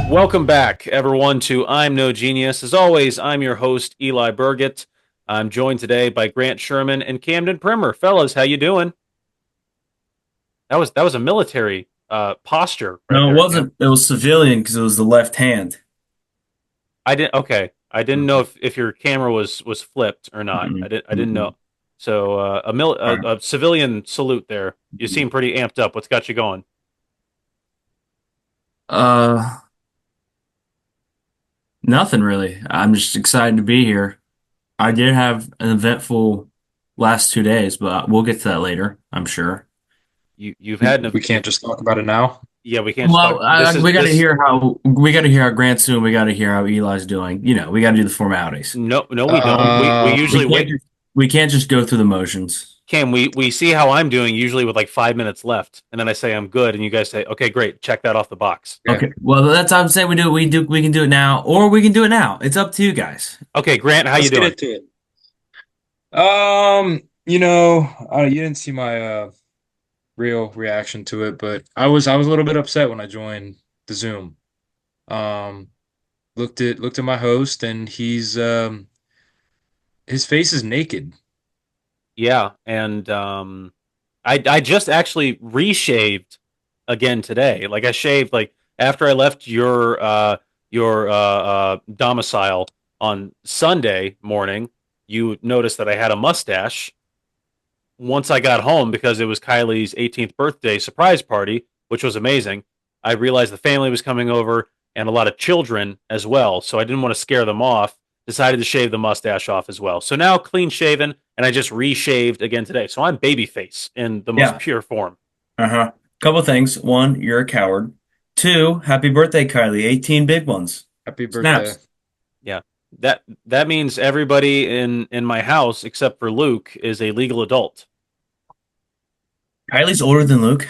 Welcome back, everyone, to I'm No Genius. As always, I'm your host, Eli Burgett. I'm joined today by Grant Sherman and Camden Primer. Fellas, how you doing? That was a military posture right No, it there, Cam. wasn't. It was civilian because it was the left hand. I didn't. Okay, I didn't know Mm-mm, if your camera was flipped or not. mm-mm, I didn't mm-mm. know. So All right. a civilian salute there. You seem pretty amped up. What's got you going? Uh, Nothing really. I'm just excited to be here. I did have an eventful last 2 days, but we'll get to that later, I'm sure. You've We had an we can't just talk about it now. yeah. We can't just talk. Well, we got to This. hear how we got to hear how Grant's doing. We got to hear how Eli's doing. We got to do the formalities. No, we don't. We Um, usually wait. We can't just go through the motions. Cam, we see how I'm doing usually with like 5 minutes left, and then I say I'm good, and you guys say, okay, great, check that off the box. okay. Okay. Well, that's how I'm saying we can do it now, or we can do it now. It's up to you guys. Okay, Grant, how you Let's get doing? into it. You didn't see my real reaction to it, but I was a little bit upset when I joined the Zoom. Um, looked at my host, and his face is naked. Yeah, and I just actually reshaved again today. Like I shaved like after I left your domicile on Sunday morning. You noticed that I had a mustache. Once I got home, because it was Kylie's 18th birthday surprise party, which was amazing, I realized the family was coming over and a lot of children as well. So I didn't want to scare them off. Decided to shave the mustache off as well. So now clean shaven, and I just reshaved again today. So I'm babyface in the most Yeah. pure form. Uh-huh. Couple things. One, you're a coward. Two, happy birthday, Kylie. 18 big ones. Happy birthday. Snaps. Yeah. That means everybody in my house except for Luke is a legal adult. Kylie's older than Luke.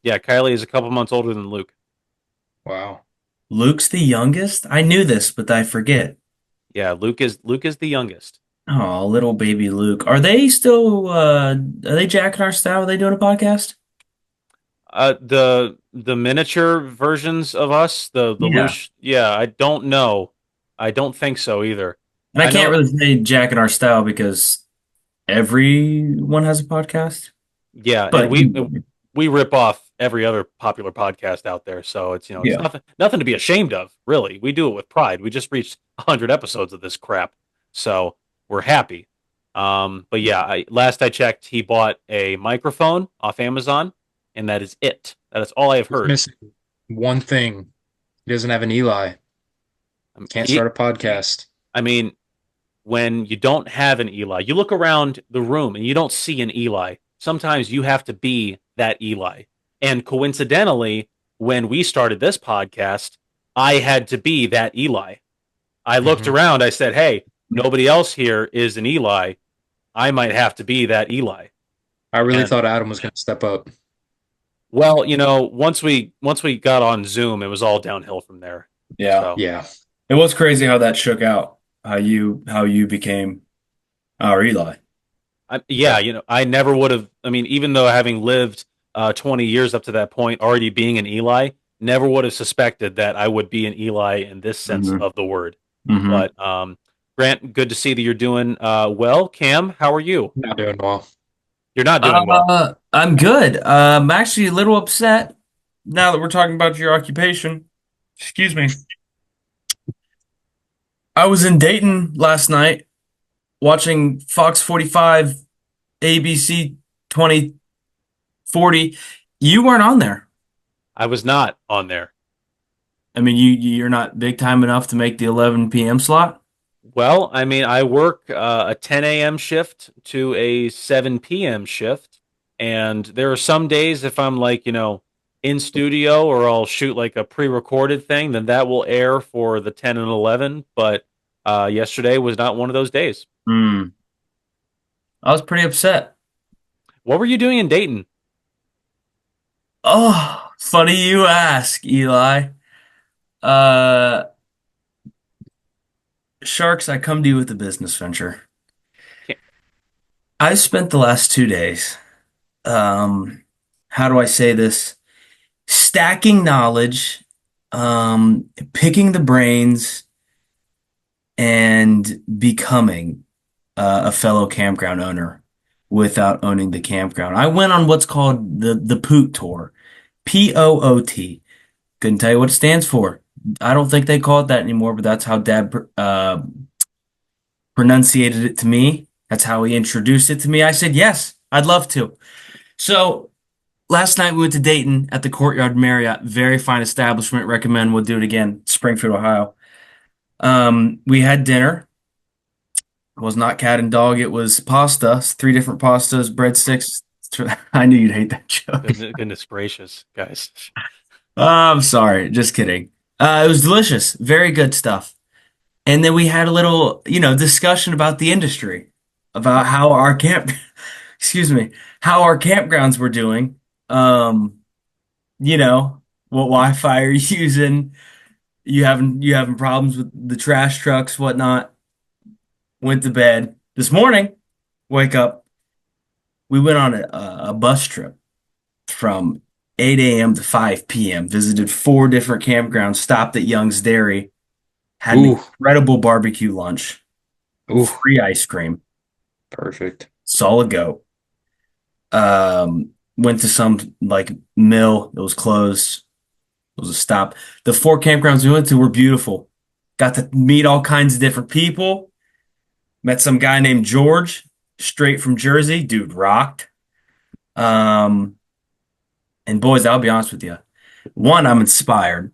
Yeah, Kylie is a couple months older than Luke. Wow. Luke's the youngest. I knew this, but I forget. Yeah, Luke is the youngest. Oh, little baby Luke. Are they still are they jacking our style? Are they doing a podcast? The miniature versions of us, the Yeah. Lush. Yeah, I don't know. I don't think so either. And I I can't know. really say jacking our style because everyone has a podcast. Yeah, and But we rip off every other popular podcast out there, so it's yeah. nothing to be ashamed of, really. We do it with pride. We just reached 100 episodes of this crap, so we're happy. But yeah, last I checked, he bought a microphone off Amazon, and that is it. That is all I have He's heard. missing one thing. He doesn't have an Eli. Can't He, start a podcast. I mean, when you don't have an Eli, you look around the room and you don't see an Eli. Sometimes you have to be that Eli. And coincidentally, when we started this podcast, I had to be that Eli. I looked Hmm. around, I said, hey, nobody else here is an Eli. I might have to be that Eli. I really And thought Adam was going to step up. well, once we got on Zoom, it was all downhill from there. Yeah. So Yeah. It was crazy how that shook out. How you became our Eli. yeah, I never would have. I mean, even though having lived 20 years up to that point, already being an Eli, never would have suspected that I would be an Eli in this sense Hmm. of the word. Hmm. But Grant, good to see that you're doing well. Cam, how are you? Not doing well. You're not doing well. I'm good. I'm actually a little upset now that we're talking about your occupation. Excuse me. I was in Dayton last night watching Fox 45 ABC 2040. You weren't on there. I was not on there. I mean, you're not big time enough to make the 11 p.m. slot. Well, I mean, I work a 10 a.m. shift to a 7 p.m. shift, and there are some days if I'm like, in studio or I'll shoot like a pre-recorded thing, then that will air for the 10 and 11. But yesterday was not one of those days. Hmm. I was pretty upset. What were you doing in Dayton? Oh, funny you ask, Eli. Uh, Sharks, I come to you with a business venture. Can't- I spent the last 2 days, um, how do I say this? Stacking knowledge Picking the brains and becoming a fellow campground owner without owning the campground. I went on what's called the Poot Tour, POOT. Couldn't tell you what it stands for. I don't think they call it that anymore, but that's how Dad pronunciated it to me. That's how he introduced it to me. I said, yes, I'd love to. So last night we went to Dayton at the Courtyard Marriott. Very fine establishment. Recommend we'll do it again. Springfield, Ohio. We had dinner. It was not cat and dog. It was pasta. Three different pastas, breadsticks. I knew you'd hate that joke. Goodness gracious, guys. I'm sorry. Just kidding. It was delicious. Very good stuff. And then we had a little, discussion about the industry, about how our excuse me, how our campgrounds were doing. Um, what Wi-Fi are you using? You having problems with the trash trucks, whatnot. Went to bed. This morning, wake up. We went on a bus trip from 8 a.m. to 5 p.m. Visited four different campgrounds. Stopped at Young's Dairy. Had an Ooh, incredible barbecue lunch. ooh, Free ice cream. perfect. Saw a goat. Went to some like mill. It was closed. It was a stop. The four campgrounds we went to were beautiful. Got to meet all kinds of different people. Met some guy named George, straight from Jersey. Dude rocked. Um, and boys, I'll be honest with you. One, I'm inspired.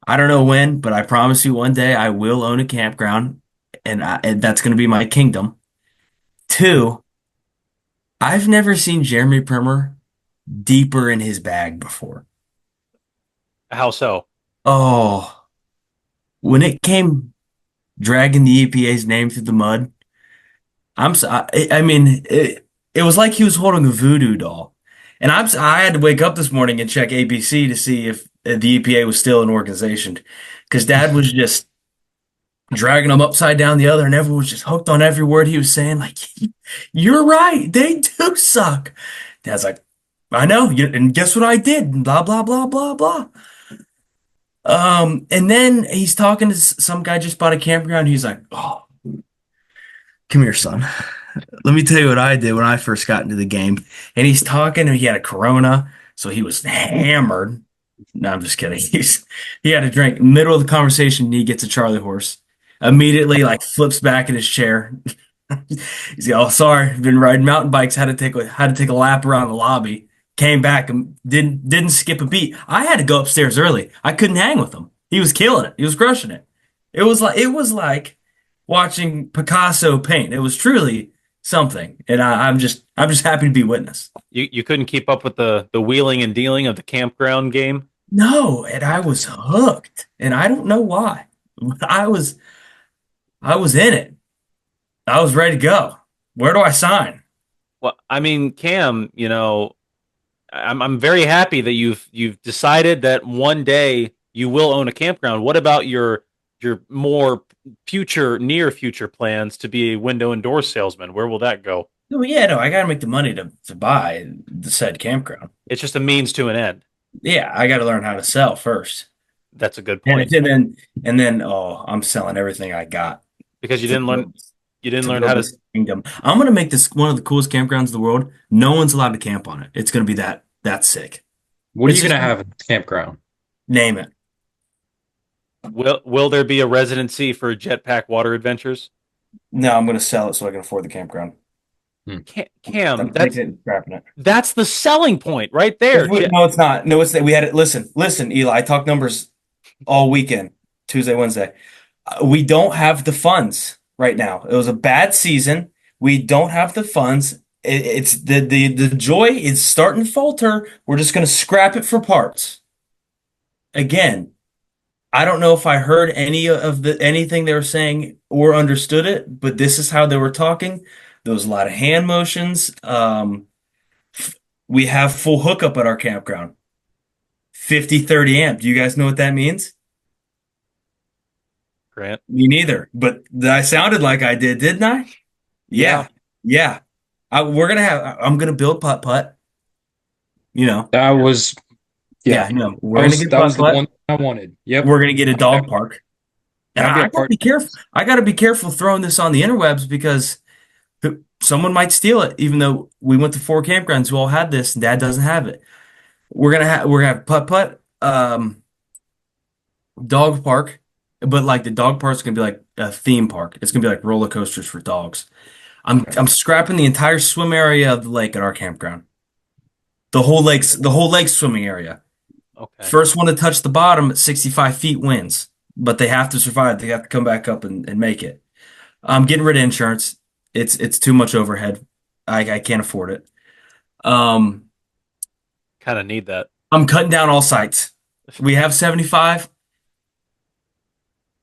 I don't know when, but I promise you one day I will own a campground, and that's going to be my kingdom. Two, I've never seen Jeremy Primer deeper in his bag before. How so? Oh, when it came dragging the EPA's name through the mud, I mean, it was like he was holding a voodoo doll. And I had to wake up this morning and check ABC to see if the EPA was still an organization, because Dad was just dragging him upside down the other, and everyone was just hooked on every word he was saying. Like, you're right, they do suck. Dad's like, I know, and guess what I did? Blah blah blah blah blah. And then he's talking to some guy just bought a campground. He's like, "Oh, come here, son. Let me tell you what I did when I first got into the game." And he's talking, and he had a Corona, so he was hammered. No, I'm just kidding. He had a drink. Middle of the conversation, he gets a Charlie horse. Immediately, like flips back in his chair. He's like, "Oh, sorry, been riding mountain bikes. Had to take a lap around the lobby. Came back and didn't skip a beat. I had to go upstairs early. I couldn't hang with him. He was killing it. He was crushing it. It was like watching Picasso paint. It was truly something. And I'm just happy to be witness. You couldn't keep up with the wheeling and dealing of the campground game. No, and I was hooked, and I don't know why. I was I was in it. I was ready to go. Where do I sign? Well, I mean, Cam, I'm very happy that you've decided that one day you will own a campground. What about your more near future plans to be a window and door salesman? Where will that go? Oh yeah, no, I gotta make the money to buy the said campground. It's just a means to an end. Yeah, I gotta learn how to sell first. That's a good And, point and then and then I'm selling everything I got because to build you didn't to learn build how to. this kingdom. I'm gonna make this one of the coolest campgrounds in the world. No one's allowed to camp on it. It's gonna be that sick. What are It's you just gonna have at the campground? name it. Will there be a residency for jetpack water adventures? No, I'm gonna sell it so I can afford the campground. Hmm. Cam, I'm taking it and scrapping it. that's the selling point right there. No, it's not. No, it's that we had it. Listen, Eli. I talked numbers all weekend, Tuesday, Wednesday. We don't have the funds right now. It was a bad season. We don't have the funds. It's the joy is starting to falter. We're just gonna scrap it for parts. Again, I don't know if I heard any of the anything they were saying or understood it, but this is how they were talking. There was a lot of hand motions. We have full hookup at our campground. 50-30 amp. Do you guys know what that means? Grant. Me neither. But I sounded like I did, didn't I? Yeah. Yeah. Yeah. I'm gonna build putt putt, you know. That was Yeah. Yeah, no, we're gonna get That putt was the putt. one I wanted. Yep. We're gonna get a dog park, and That'd be I a gotta part. be careful. I gotta be careful throwing this on the interwebs because someone might steal it. Even though we went to four campgrounds who all had this, and Dad doesn't have it. We're gonna have putt putt, dog park, but like the dog park's gonna be like a theme park. It's gonna be like roller coasters for dogs. I'm scrapping the entire swim area of the lake at our campground. The whole lake's swimming area. Okay. First one to touch the bottom at 65 feet wins, but they have to survive. They have to come back up and make it. I'm getting rid of insurance. It's too much overhead. I can't afford it. Um, Kind of need that. I'm cutting down all sites. We have 75.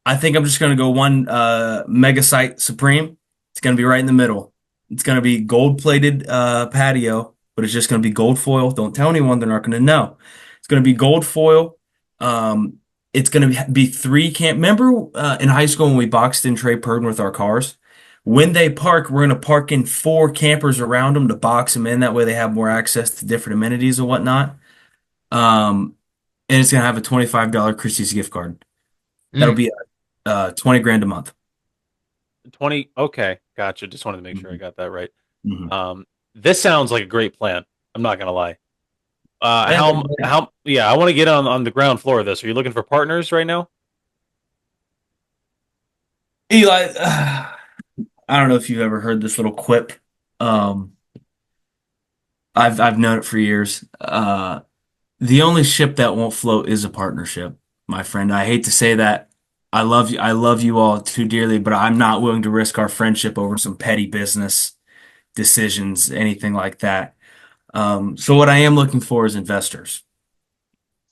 I think I'm just going to go one mega site supreme. It's going to be right in the middle. It's going to be gold plated patio, but it's just going to be gold foil. Don't tell anyone; they're not going to know. It's going to be gold foil. Um, it's going to be three camp. Remember in high school when we boxed in Trey Purdon with our cars? When they park, we're going to park in four campers around them to box them in. That way, they have more access to different amenities and whatnot. And it's going to have a $25 Christie's gift card. That'll Mm, be 20 grand a month. 20. Okay, gotcha. Just wanted to make sure I Mhm. got that right. Mhm. Um, this sounds like a great plan. I'm not gonna lie. And Yeah, I want to get on the ground floor of this. Are you looking for partners right now? Eli, I don't know if you've ever heard this little quip. Um, I've known it for years. The only ship that won't float is a partnership, my friend. I hate to say that. I love you. I love you all too dearly, but I'm not willing to risk our friendship over some petty business decisions, anything like that. So what I am looking for is investors.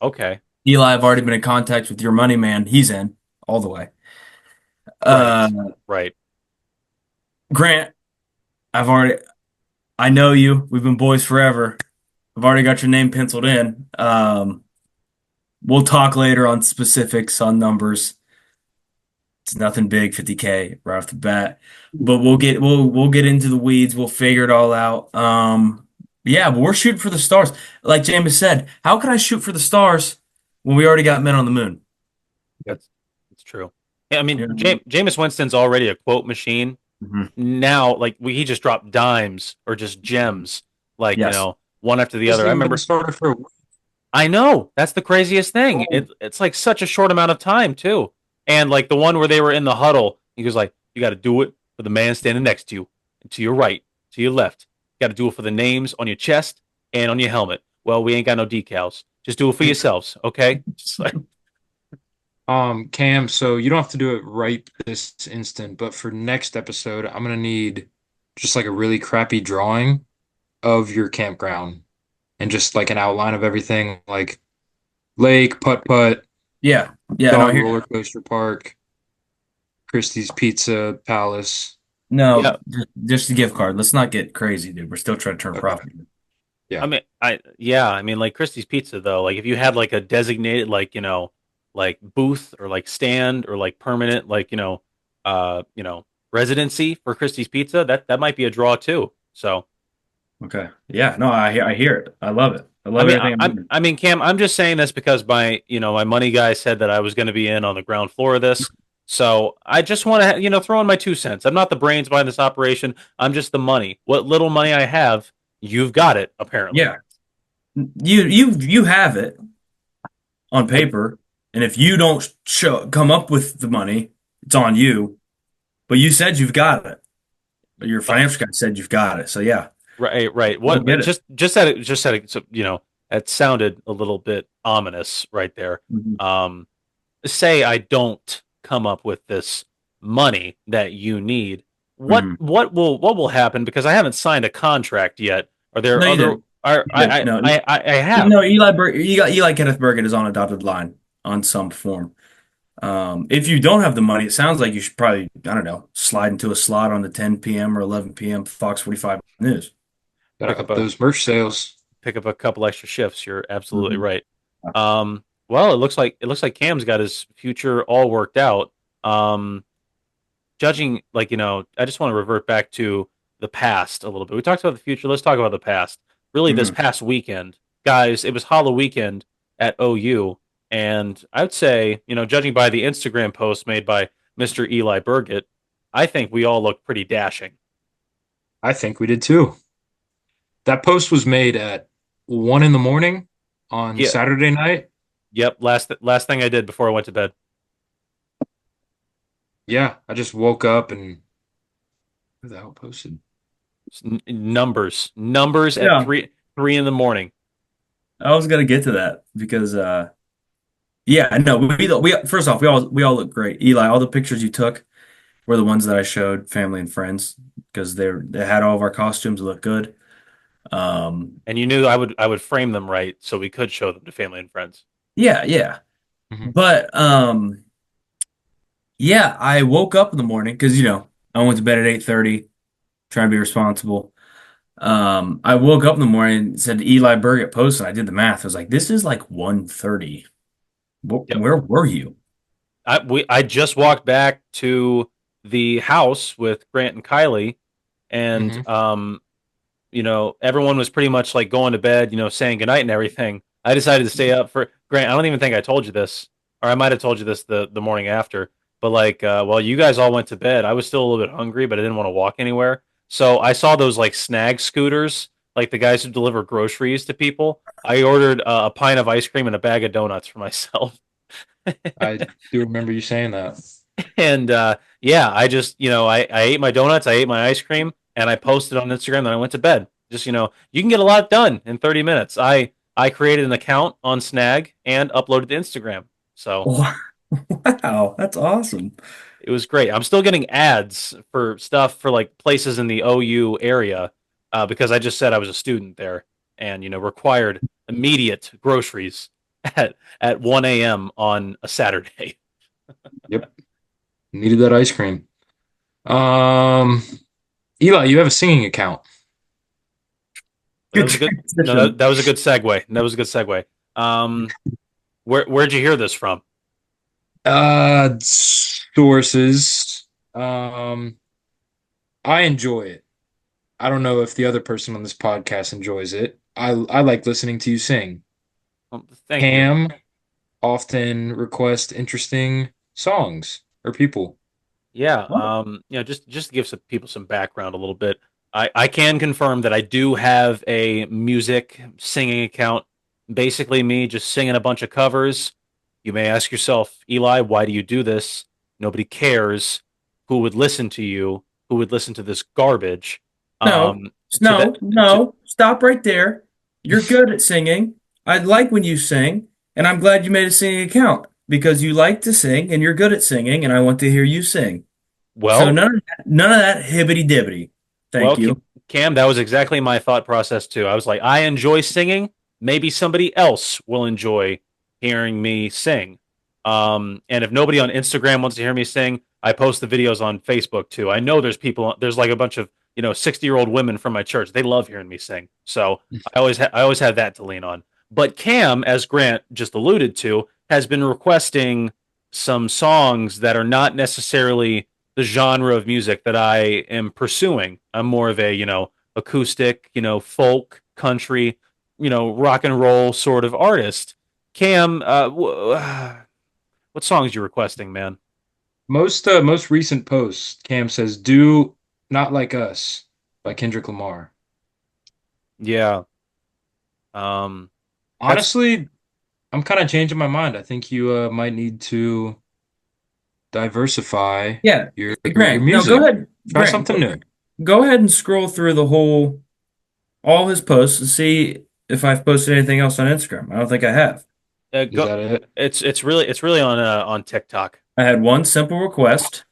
Okay, Eli, I've already been in contact with your money man. He's in all the way. Uh, right, right. Grant, I've already, I know you. We've been boys forever. I've already got your name penciled in. We'll talk later on specifics on numbers. It's nothing big, 50K right off the bat. But we'll get into the weeds. We'll figure it all out. Yeah, but we're shooting for the stars. Like James said, how can I shoot for the stars when we already got men on the moon? That's that's true. Yeah, I mean, You know what I mean? Jameis Winston's already a quote machine. Mhm. Now, like he just dropped dimes or just gems, like Yes. one after the other. hasn't I even been remember. started for a week. I know that's the craziest thing. Oh, It's like such a short amount of time too. And like the one where they were in the huddle, he was like, "You got to do it for the man standing next to you, and to your right, to your left. You got to do it for the names on your chest and on your helmet. Well, we ain't got no decals. Just do it for yourselves, okay?" Just like, Cam, so you don't have to do it right this instant, but for next episode, I'm gonna need just like a really crappy drawing of your campground and just like an outline of everything, like lake, putt putt, Yeah. Yeah. No, dog here. roller coaster park, Christie's Pizza Palace. No, yeah. just a gift card. Let's not get crazy, dude. We're still trying to turn a Okay. profit. I Yeah. mean, I mean, like Christie's Pizza though. Like if you had like a designated, like like booth or like stand or like permanent, like residency for Christie's Pizza, that might be a draw too. So. Okay. Yeah. No, I hear it. I love it. I I love mean, everything I'm hearing. I mean, Cam, I'm just saying this because my money guy said that I was going to be in on the ground floor of this. So I just want to, throw in my 2 cents. I'm not the brains behind this operation. I'm just the money. What little money I have, you've got it, apparently. Yeah. You have it on paper, and if you don't come up with the money, it's on you. But you said you've got it. Your Uh, financial guy said you've got it. So yeah, right, right. go What? get it. Just said it. So, it sounded a little bit ominous right there. Mhm. Um, Say I don't come up with this money that you need, Mhm. what will happen? Because I haven't signed a contract yet. Are there No, you other? didn't. Are You didn't. No, I have. no. Eli Kenneth Bergen is on a dotted line on some form. If you don't have the money, it sounds like you should probably, I don't know, slide into a slot on the 10 p.m. or 11 p.m. Fox 45 News. Gotta pick up up a those merch sales. pick up a couple extra shifts. You're absolutely Mhm. right. Well, it looks like Cam's got his future all worked out. Um, Judging like I just want to revert back to the past a little bit. We talked about the future. Let's talk about the past. Really, this Mhm. past weekend, guys, it was Hollow weekend. at OU. And I would say, judging by the Instagram post made by Mr. Eli Burgett, I think we all look pretty dashing. I think we did too. That post was made at 1 in the morning on Yeah. Saturday night. Yep. Last thing I did before I went to bed. Yeah, I just woke up and who the hell posted? Numbers at Yeah, three in the morning. I was gonna get to that because yeah, no, we first off we all look great. Eli, all the pictures you took were the ones that I showed family and friends because they had all of our costumes look good. Um, And you knew I would frame them right so we could show them to family and friends. yeah, yeah. Mhm. But yeah, I woke up in the morning because I went to bed at 8:30, trying to be responsible. I woke up in the morning and said Eli Burgett post, and I did the math. I was like, this is like 1:30. Yep. Where were you? I just walked back to the house with Grant and Kylie, and Mhm. everyone was pretty much like going to bed, saying goodnight and everything. I decided to stay up for Grant. I don't even think I told you this, or I might have told you this the morning after. But like, while you guys all went to bed, I was still a little bit hungry, but I didn't want to walk anywhere. So I saw those like snag scooters, like the guys who deliver groceries to people. I ordered a pint of ice cream and a bag of donuts for myself. I do remember you saying that. And yeah, I just, I ate my donuts, I ate my ice cream, and I posted on Instagram. Then I went to bed. Just, you can get a lot done in 30 minutes. I created an account on Snag and uploaded to Instagram. So Wow, that's awesome. it was great. I'm still getting ads for stuff for like places in the OU area because I just said I was a student there and, required immediate groceries at 1 a.m. on a Saturday. Yep. Needed that ice cream. Um, Eli, you have a singing account. That Good was a good no, that, transition. that was a good segue. That was a good segue. Um, where'd you hear this from? Sources. Um, I enjoy it. I don't know if the other person on this podcast enjoys it. I like listening to you sing. Thank you. Cam often requests interesting songs or people. Yeah, What? just to give some people some background a little bit. I can confirm that I do have a music singing account. Basically, me just singing a bunch of covers. You may ask yourself, Eli, why do you do this? Nobody cares. Who would listen to you? Who would listen to this garbage? No, To that, no, to no. Stop right there. You're good at singing. I like when you sing, and I'm glad you made a singing account because you like to sing and you're good at singing, and I want to hear you sing. So well, none of that hibbity dibbity. Well, Thank you. Cam, that was exactly my thought process too. I was like, I enjoy singing. Maybe somebody else will enjoy hearing me sing. And if nobody on Instagram wants to hear me sing, I post the videos on Facebook too. I know there's like a bunch of 60-year-old women from my church. They love hearing me sing. So I always have that to lean on. But Cam, as Grant just alluded to, has been requesting some songs that are not necessarily the genre of music that I am pursuing. I'm more of a, acoustic, folk, country, rock and roll sort of artist. Cam, what songs you requesting, man? Most recent post, Cam says, "Do Not Like Us" by Kendrick Lamar. Yeah, um, that's Honestly, I'm kind of changing my mind. I think you might need to diversify Yeah, your Grant. No, go music. ahead, Try Grant. something new. Go ahead and scroll through all his posts and see if I've posted anything else on Instagram. I don't think I have. Is go. that it? It's really on TikTok. I had one simple request.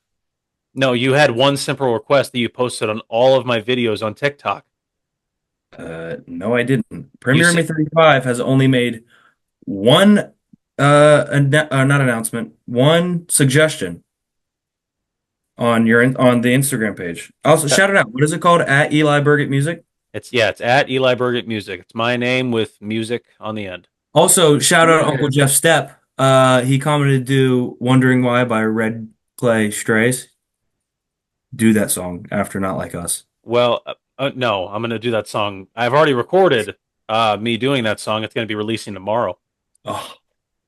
No, you had one simple request that you posted on all of my videos on TikTok. No, I didn't. You Premier said, Me 35 has only made one not announcement, one suggestion on the Instagram page. Also, shout it out. What is it called? At Eli Burgett Music. it's at Eli Burgett Music. It's my name with music on the end. Also, shout out Uncle Jeff Stepp. He commented do Wondering Why by Red Clay Strays. Do that song after Not Like Us. Well, no, I'm gonna do that song. I've already recorded me doing that song. It's gonna be releasing tomorrow. Oh,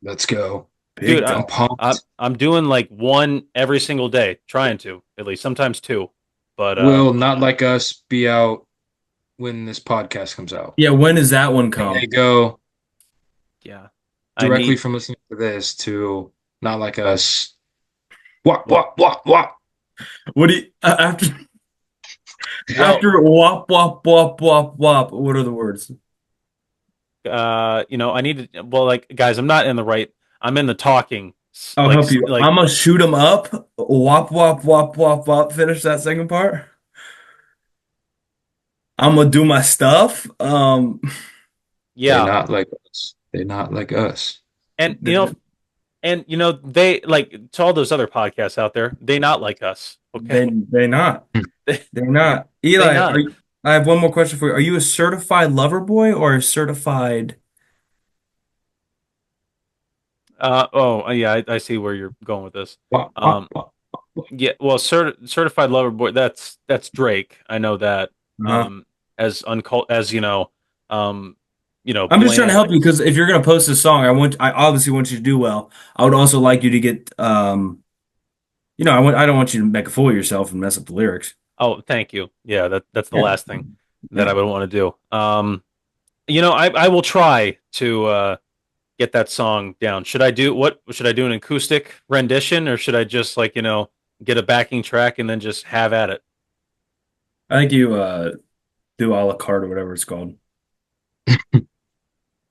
Let's go. Dude, big I'm dog. I'm doing like one every single day, trying to at least, sometimes two. But Will Not Like Us be out when this podcast comes out? Yeah, when does that one And they come? go yeah, I directly need. from listening to this to Not Like Us. What, What? what, what, what? What do you after Well, wop wop wop wop wop? What are the words? I need to. Well, like guys, I'm not in the right. I'm in the talking. I'll Like help you. like I'm gonna shoot him up. Wop wop wop wop wop. Finish that second part. I'm gonna do my stuff. They yeah, not like us. They not like us. and they like to all those other podcasts out there. They not like us. Okay, they not. They're not. they Eli, not. I have one more question for you. Are you a certified lover boy or a certified? Yeah, I see where you're going with this. What, what, Um, what? yeah, well, certified lover boy. That's Drake. I know that. Uh-huh. As uncult as um, I'm just trying to bland help you as because if you're gonna post a song, I obviously want you to do well. I would also like you to get, I don't want you to make a fool of yourself and mess up the lyrics. oh, thank you. Yeah, that's the Yeah. last thing that I Yeah. would want to do. I will try to get that song down. Should I do an acoustic rendition or should I just like, get a backing track and then just have at it? I think you do a la carte or whatever it's called.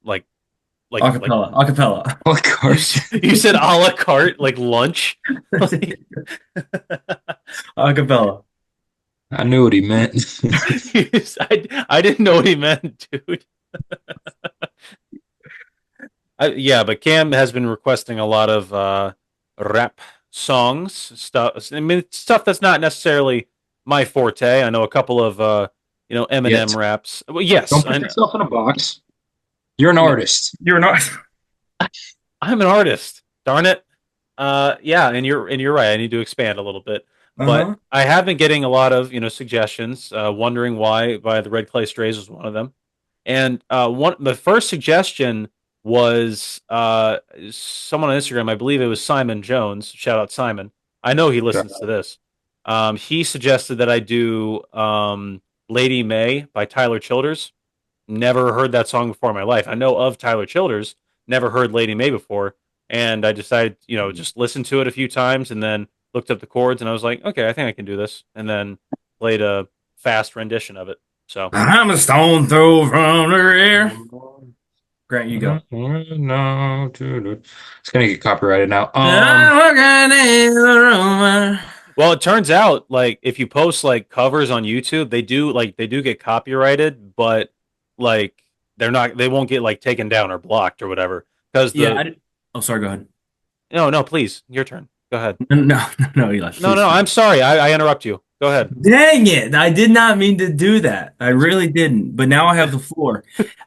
Like like Acapella. Of you course. you said a la carte like lunch? Like, Acapella. I knew what he meant. I didn't know what he meant, dude. Yeah, but Cam has been requesting a lot of rap songs stuff. I mean, stuff that's not necessarily my forte. I know a couple of Eminem Yet. raps. Well, yes, Don't put yourself in a box. You're an you know, artist. You're not. I'm an artist. Darn it. Yeah, and you're right. I need to expand a little bit, but Uh-huh. I have been getting a lot of suggestions. Wondering why the Red Clay Strays was one of them, and one the first suggestion was someone on Instagram. I believe it was Simon Jones. Shout out Simon. I know he Shut listens to up. this. He suggested that I do Lady May by Tyler Childers. Never heard that song before in my life. I know of Tyler Childers, never heard Lady May before, and I decided, just listen to it a few times and then looked up the chords and I was like, okay, I think I can do this, and then played a fast rendition of it. So, I'm a stone throw from the rear. Grant, you go. No, dude. It's gonna get copyrighted now. I'm walking in the room. well, it turns out like if you post like covers on YouTube, they do get copyrighted, but like they won't get like taken down or blocked or whatever because Yeah, the oh, sorry, go ahead. no, please, your turn. Go ahead. No, no, no, Eli, No, please. no, I'm sorry. I interrupt you. Go ahead. Dang it. I did not mean to do that. I It's really didn't. But now I have the floor.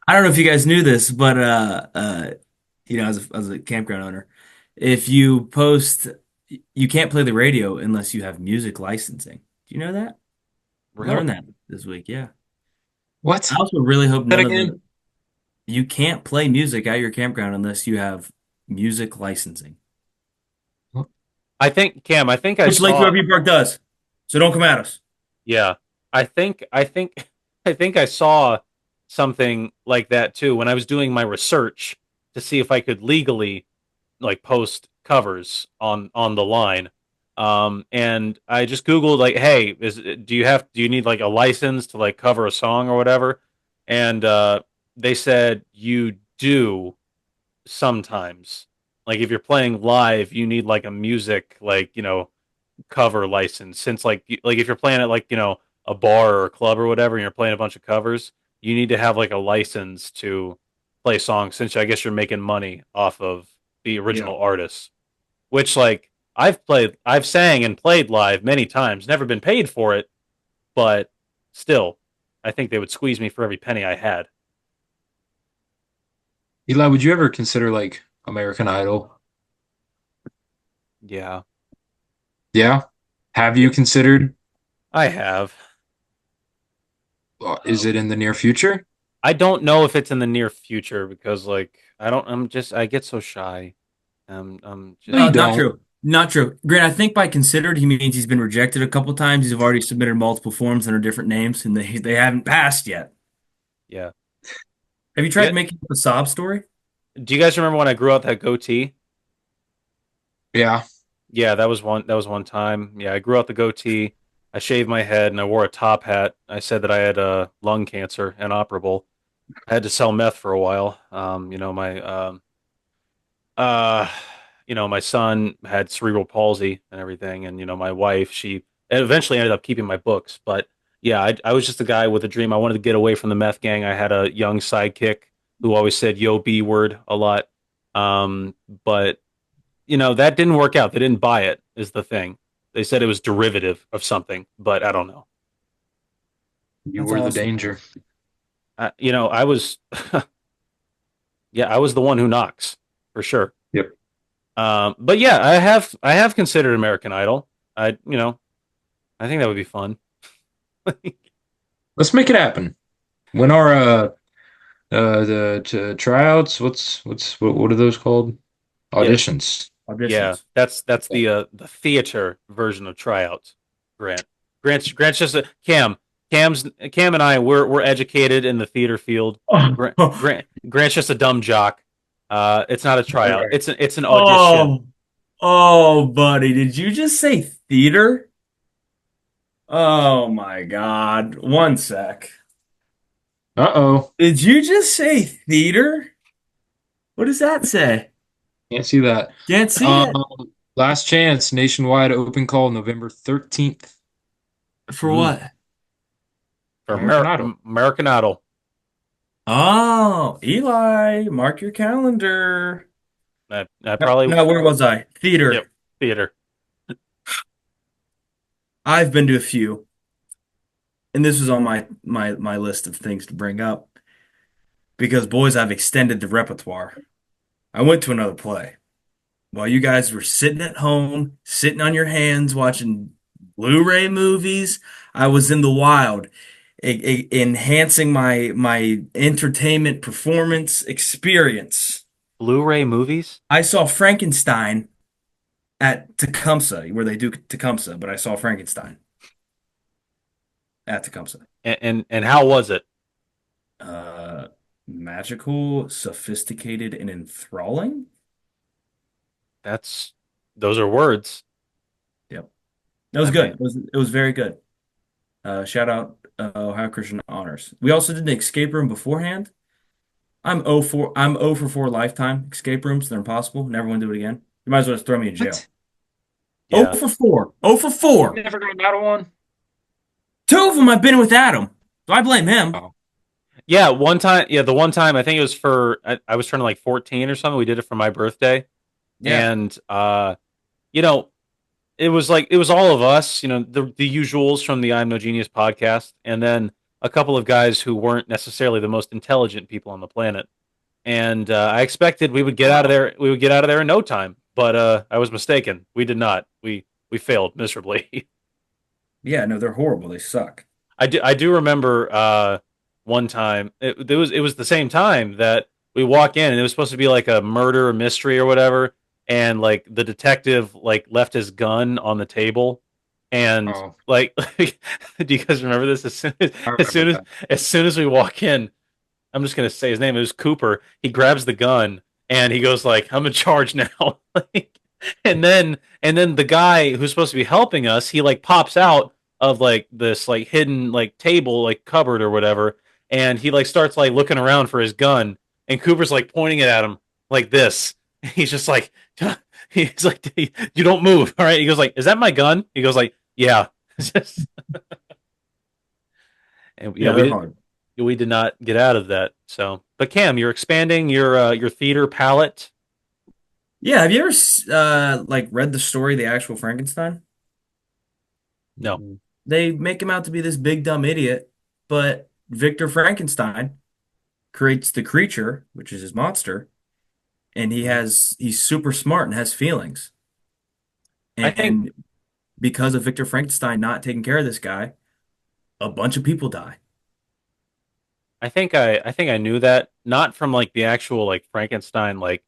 I don't know if you guys knew this, but as a campground owner, if you post you can't play the radio unless you have music licensing. Do you know that? Learn really. that this week, yeah. I what? also really hope That none of the again? you can't play music at your campground unless you have music licensing. I think Cam. I think I Which Lakeview saw. RV Park does. So don't come at us. Yeah, I think I think I saw something like that too when I was doing my research to see if I could legally like post covers on the line. And I just Googled like, hey, do you need like a license to like cover a song or whatever? And they said you do sometimes. Like if you're playing live, you need like a music like cover license. Since like if you're playing at like a bar or a club or whatever, and you're playing a bunch of covers, you need to have like a license to play songs. Since I guess you're making money off of the Yeah. original artists, which like I've sang and played live many times, never been paid for it, but still, I think they would squeeze me for every penny I had. Eli, would you ever consider like American Idol? Yeah, Yeah. Have you considered? I have. Is it in the near future? I don't know if it's in the near future because like I don't. I get so shy. I'm No, you just Not don't. true. Not true. Grant, I think by considered he means he's been rejected a couple times. He's already submitted multiple forms under different names, and they haven't passed yet. yeah. Have you tried Yeah. making up a sob story? Do you guys remember when I grew out that goatee? Yeah. Yeah, that was one time. Yeah, I grew out the goatee. I shaved my head and I wore a top hat. I said that I had lung cancer, inoperable. I had to sell meth for a while. Uh, my son had cerebral palsy and everything, and my wife, she eventually ended up keeping my books. But yeah, I was just a guy with a dream. I wanted to get away from the meth gang. I had a young sidekick who always said "Yo B word" a lot. But that didn't work out. They didn't buy it. Is the thing. They said it was derivative of something, but I don't know. You That's were the awesome. danger. I was, yeah, I was the one who knocks for sure. Yep. But yeah, I have considered American Idol. I think that would be fun. Let's make it happen. When are the tryouts? What are those called? Yeah, Auditions. yeah. Auditions. That's the theater version of tryouts. Grant, Grant's just a Cam and I we're educated in the theater field. Grant's just a dumb jock. It's not a All tryout. right. It's an audition. Oh, oh, buddy, did you just say theater? Oh my God. One sec. Uh-oh. Did you just say theater? What does that say? Can't see that. Can't see it. Um, Last chance, nationwide open call November 13th. For Mm, what? for American Idol. American Idol. Oh, Eli, mark your calendar. I No, probably no, where was I? yep Theater. theater. I've been to a few, and this was on my list of things to bring up because boys, I've extended the repertoire. I went to another play while you guys were sitting at home, sitting on your hands watching Blu-ray movies. I was in the wild, enhancing my entertainment performance experience. Blu-ray movies I saw Frankenstein at Tecumseh, where they do Tecumseh, but I saw Frankenstein at Tecumseh. and how was it? Uh, Magical, sophisticated, and enthralling. That's those are words. Yep, that was I good. mean, It was very good. Shout out Ohio Christian Honors. We also did an escape room beforehand. I'm 0 for 4 lifetime escape rooms. They're impossible. Never want to do it again. You might as well just throw me in jail. What? 0 yeah, for 4. 0 for You 4. never got out of one? Two of them I've been with Adam. So I blame him. Oh. yeah. One time, yeah, the one time I think it was I was turning like 14 or something. We did it for my birthday, Yeah. and you know, it was all of us, the usuals from the I'm No Genius podcast, and then a couple of guys who weren't necessarily the most intelligent people on the planet. And I expected we would get out of there. We would get out of there in no time, but I was mistaken. We did not. We failed miserably. Yeah, no, they're horrible. They suck. I do remember one time it was the same time that we walk in and it was supposed to be like a murder or mystery or whatever, and like the detective like left his gun on the table, and Oh, like do you guys remember this? I As remember soon as that. as soon as we walk in, I'm just gonna say his name. It was Cooper. He grabs the gun and he goes like, "I'm in charge now." Like, and then the guy who's supposed to be helping us, he like pops out of like this like hidden like table like cupboard or whatever, and he like starts like looking around for his gun, and Cooper's like pointing it at him like this. He's just like, he's like, "You don't move, all right?" He goes like, "Is that my gun?" He goes like, "Yeah." And Yeah, we they're did hard. we did not get out of that. So, but Cam, you're expanding your theater palette. Yeah, have you ever like read the story of the actual Frankenstein? No, Mm. They make him out to be this big dumb idiot, but Victor Frankenstein creates the creature, which is his monster, and Mhm. he's super smart and has feelings. I think And because of Victor Frankenstein not taking care of this guy, a bunch of people die. I think I knew that not from like the actual like Frankenstein like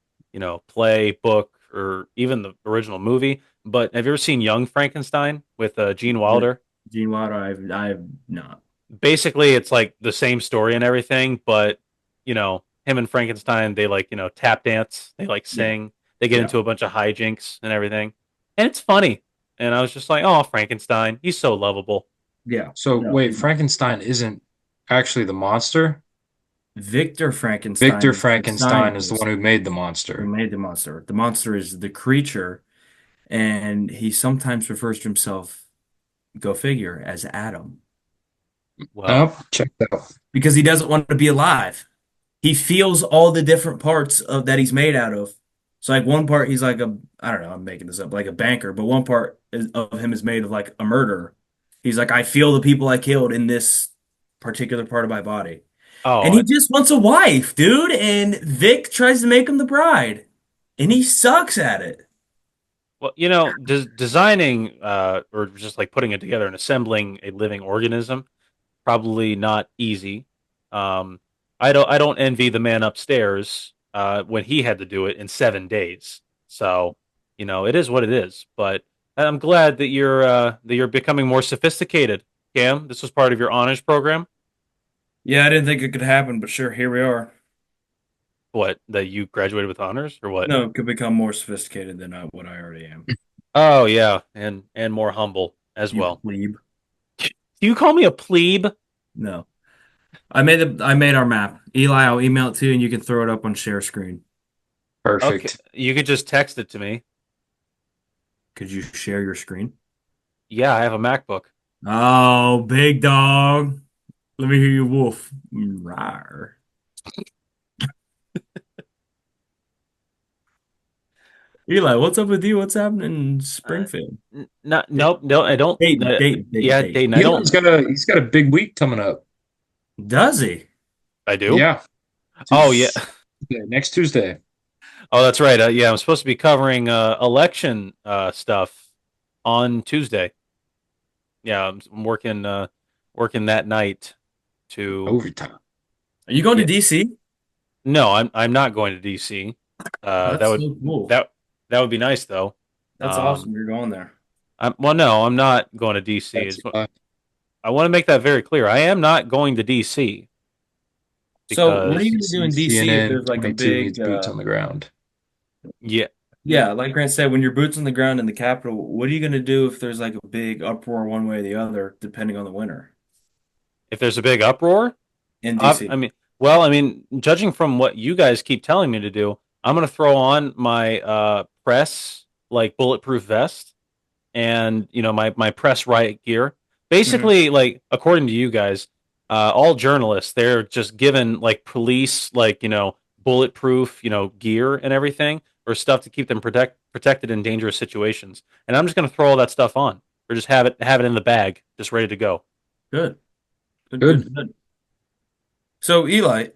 play book or even the original movie. But have you ever seen Young Frankenstein with Gene With Wilder? Gene Wilder, I've not. Basically, it's like the same story and everything, but him and Frankenstein they like tap dance, they like Yeah, sing, they get yeah, into a bunch of hijinks and everything, and it's funny. And I was just like, oh, Frankenstein, he's so lovable. yeah. So No, wait, Frankenstein isn't actually the monster? Victor Frankenstein Victor is the Frankenstein is the one scientist who made the who monster. made the monster. The monster is the creature, and he sometimes refers to himself, go figure, as Adam Well, Oh, check that out. because he doesn't want to be alive. He feels all the different parts of that he's made out of. So like one part he's like a I don't know, I'm making this up, like a banker, but one part of him is made of like a murderer. He's like, I feel the people I killed in this particular part of my body. And oh, he just wants a wife, dude, and Vic tries to make him the bride. And he sucks at it. well, designing or just like putting it together and assembling a living organism probably not easy. Um, I don't envy the man upstairs when he had to do it in 7 days. So it is what it is. But I'm glad that you're becoming more sophisticated, Cam. This was part of your honors program. Yeah, I didn't think it could happen, but sure, here we are. What, that you graduated with honors or what? No, it could become more sophisticated than what I already am. Oh yeah, and more humble as You well. plebe. Do you call me a plebe? No. I made our map. Eli, I'll email it to you and you can throw it up on share screen. Okay, Perfect. you could just text it to me. Could you share your screen? Yeah, I have a MacBook. Oh, big dog. Let me hear you wolf. Rawr. Eli, what's up with you? What's happening in Uh, Springfield? Not, nope, no, I don't. Dayton, Yeah, Dayton. Dayton, I don't. He's got a big week coming up. Does he? I do. Yeah. Oh yeah. Tuesday, next Tuesday. Oh, that's right. Yeah, I'm supposed to be covering election stuff on Tuesday. Yeah, I'm working that night to. Overtime. Are you going to Yeah, DC? no, I'm not going to DC. That That's would so cool. that would be nice though. That's awesome. You're going there. Well, no, I'm not going to DC. That's why. I want to make that very clear. I am not going to DC So, what are you because going to do in DC if CNN there's like a 22 needs big, boots on the ground. yeah, yeah, like Grant said, when your boots on the ground in the Capitol, what are you going to do if there's like a big uproar one way or the other, depending on the winner if there's a big uproar, in DC? I mean, well, I mean, judging from what you guys keep telling me to do, I'm gonna throw on my press like bulletproof vest and my press riot gear. Hmm. Basically, like according to you guys, all journalists they're just given like police like bulletproof gear and everything or stuff to keep them protected in dangerous situations. And I'm just gonna throw all that stuff on or just have it in the bag, just ready to go. Good, good, Good. good, good. So, Eli,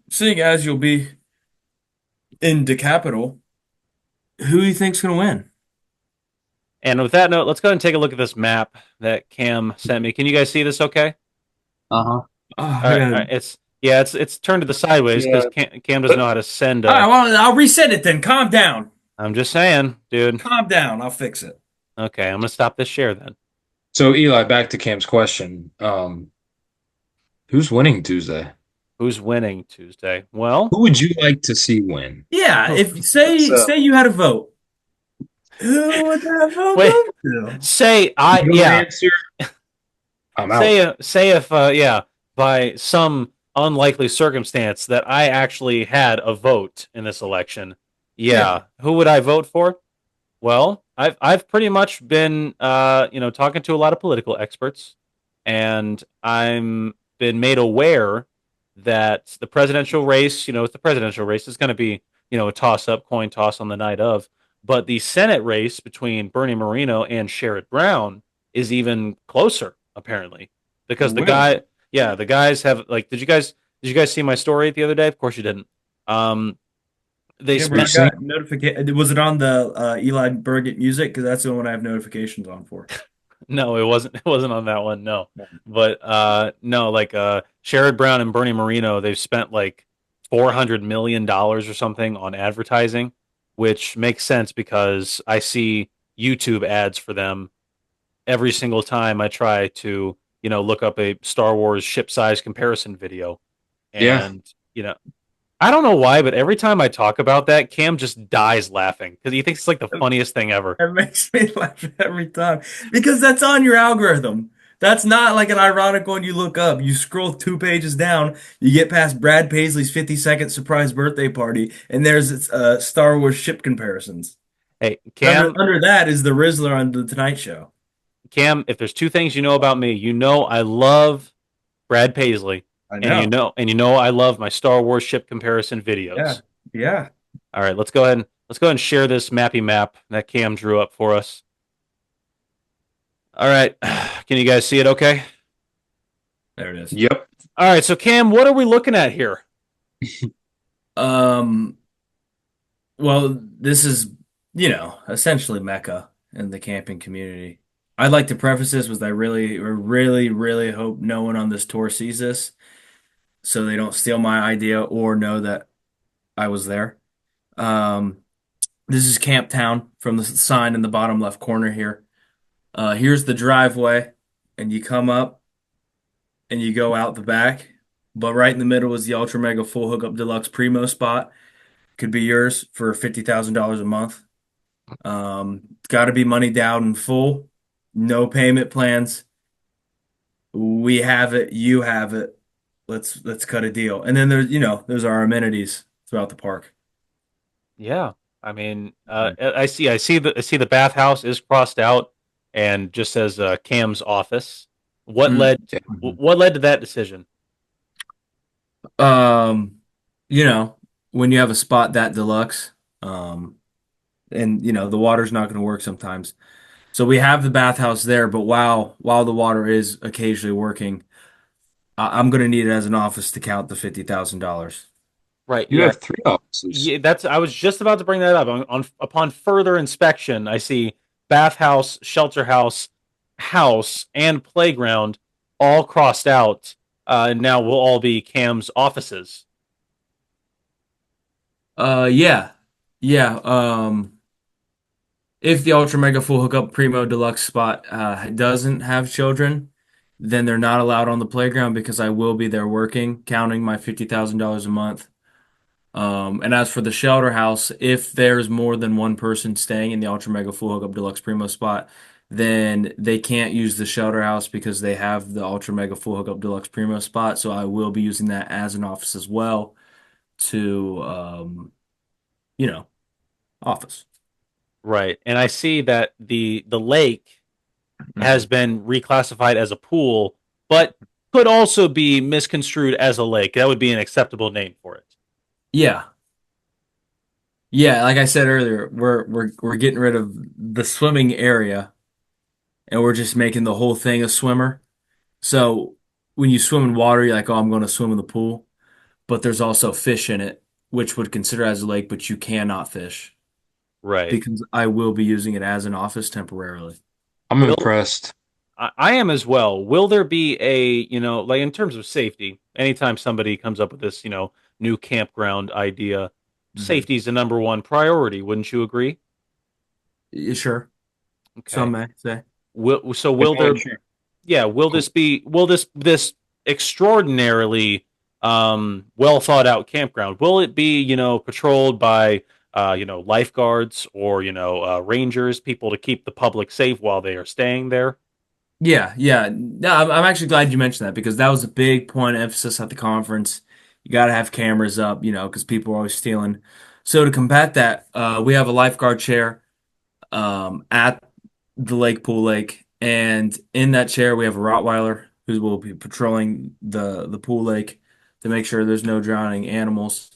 seeing as you'll be in the Capitol, who do you think's going to win? And with that note, let's go ahead and take a look at this map that Cam sent me. Can you guys see this okay? Uh-huh. Oh, All I right, got. it's turned to the sideways because Yeah. Cam doesn't know But how to send All right, a. well, I'll reset it then. Calm down. I'm just saying, dude. Calm down. I'll fix it. Okay, I'm gonna stop this share then. so Eli, back to Cam's question. Who's winning Tuesday? Who's winning Tuesday? Well, Who would you like to see win? Yeah, if Let's say you had a vote, who would that vote wait. go to? Say you I don't yeah. answer, I'm out. Say if yeah by some unlikely circumstance that I actually had a vote in this election. Yeah, Yeah, who would I vote for? Well, I've pretty much been talking to a lot of political experts, and I'm been made aware that the presidential race, it's the presidential race, is going to be a toss up, coin toss on the night of, but the Senate race between Bernie Moreno and Sherrod Brown is even closer apparently because really. the guys have like did you guys see my story the other day? Of course you didn't. Um, they Yeah, bro, I spent Recently, got notification. Was it on the Eli Burgett music? Because that's the one I have notifications on for. No, it wasn't. It wasn't on that one. No, but no, like Sherrod Brown and Bernie Marino, they've spent like $400 million or something on advertising, which makes sense because I see YouTube ads for them every single time I try to, look up a Star Wars ship size comparison video, Yeah. and I don't know why, but every time I talk about that, Cam just dies laughing because he thinks it's like the funniest thing ever. It makes me laugh every time because that's on your algorithm. That's not like an ironic one you look up. You scroll 2 pages down, you get past Brad Paisley's 52nd surprise birthday party, and there's Star Wars ship comparisons. Hey, Under Cam, under that is the Rizzler on the Tonight Show. Cam, if there's two things you know about me, I love Brad Paisley, I and know. I love my Star Wars ship comparison Yeah. videos. Yeah. All right, let's go ahead and share this mappy map that Cam drew up for us. All right, can you guys see it? Okay. There it is. Yep. All right, so Cam, what are we looking at here? Um, well, this is, essentially Mecca in the camping community. I'd like to preface this with I really, really, really hope no one on this tour sees this so they don't steal my idea or know that I was there. Um, this is Camp Town from the sign in the bottom left corner here. Here's the driveway, and you come up and you go out the back. But right in the middle is the Ultra Mega Full Hookup Deluxe Primo spot. Could be yours for $50,000 a month. It's got to be money down in full, no payment plans. We have it, you have it. Let's cut a deal. And then there's our amenities throughout the park. Yeah, I mean, I see the bathhouse is crossed out and just says Cam's office. What Mm. led what led to that decision? Um, when you have a spot that deluxe, and the water's not going to work sometimes. So we have the bathhouse there, but while the water is occasionally working, I'm going to need it as an office to count the $50,000. Right. You Yeah. have three offices. Yeah. That's. I was just about to bring that up. Upon further inspection, I see bathhouse, shelter house, house, and playground all crossed out. And now will all be Cam's offices. Yeah, yeah. If the Ultra Mega Full Hookup Primo Deluxe spot doesn't have children, then they're not allowed on the playground because I will be there working, counting my $50,000 a month. And as for the shelter house, if there's more than one person staying in the Ultra Mega Full Hookup Deluxe Primo spot, then they can't use the shelter house because they have the Ultra Mega Full Hookup Deluxe Primo spot. So I will be using that as an office as well to, you know, office. Right. And I see that the lake has Mhm. been reclassified as a pool, but could also be misconstrued as a lake. That would be an acceptable name for it. Yeah. Yeah, like I said earlier, we're getting rid of the swimming area and we're just making the whole thing a swimmer. So when you swim in water, you're like, oh, I'm going to swim in the pool. But there's also fish in it, which would consider as a lake, but you cannot fish Right. because I will be using it as an office temporarily. I'm Will impressed. I am as well. Will there be like in terms of safety, anytime somebody comes up with this, new campground idea, Hmm. safety is the number one priority, wouldn't you agree? Sure, some Okay. may say. That's Will only there true. yeah, Cool. will this extraordinarily well thought out campground, will it be, patrolled by lifeguards or rangers, people to keep the public safe while they are staying there? Yeah, yeah. No, I'm actually glad you mentioned that because that was a big point of emphasis at the conference. You got to have cameras up, because people are always stealing. So to combat that, we have a lifeguard chair at the lake, and in that chair we have a Rottweiler who will be patrolling the pool lake to make sure there's no drowning animals.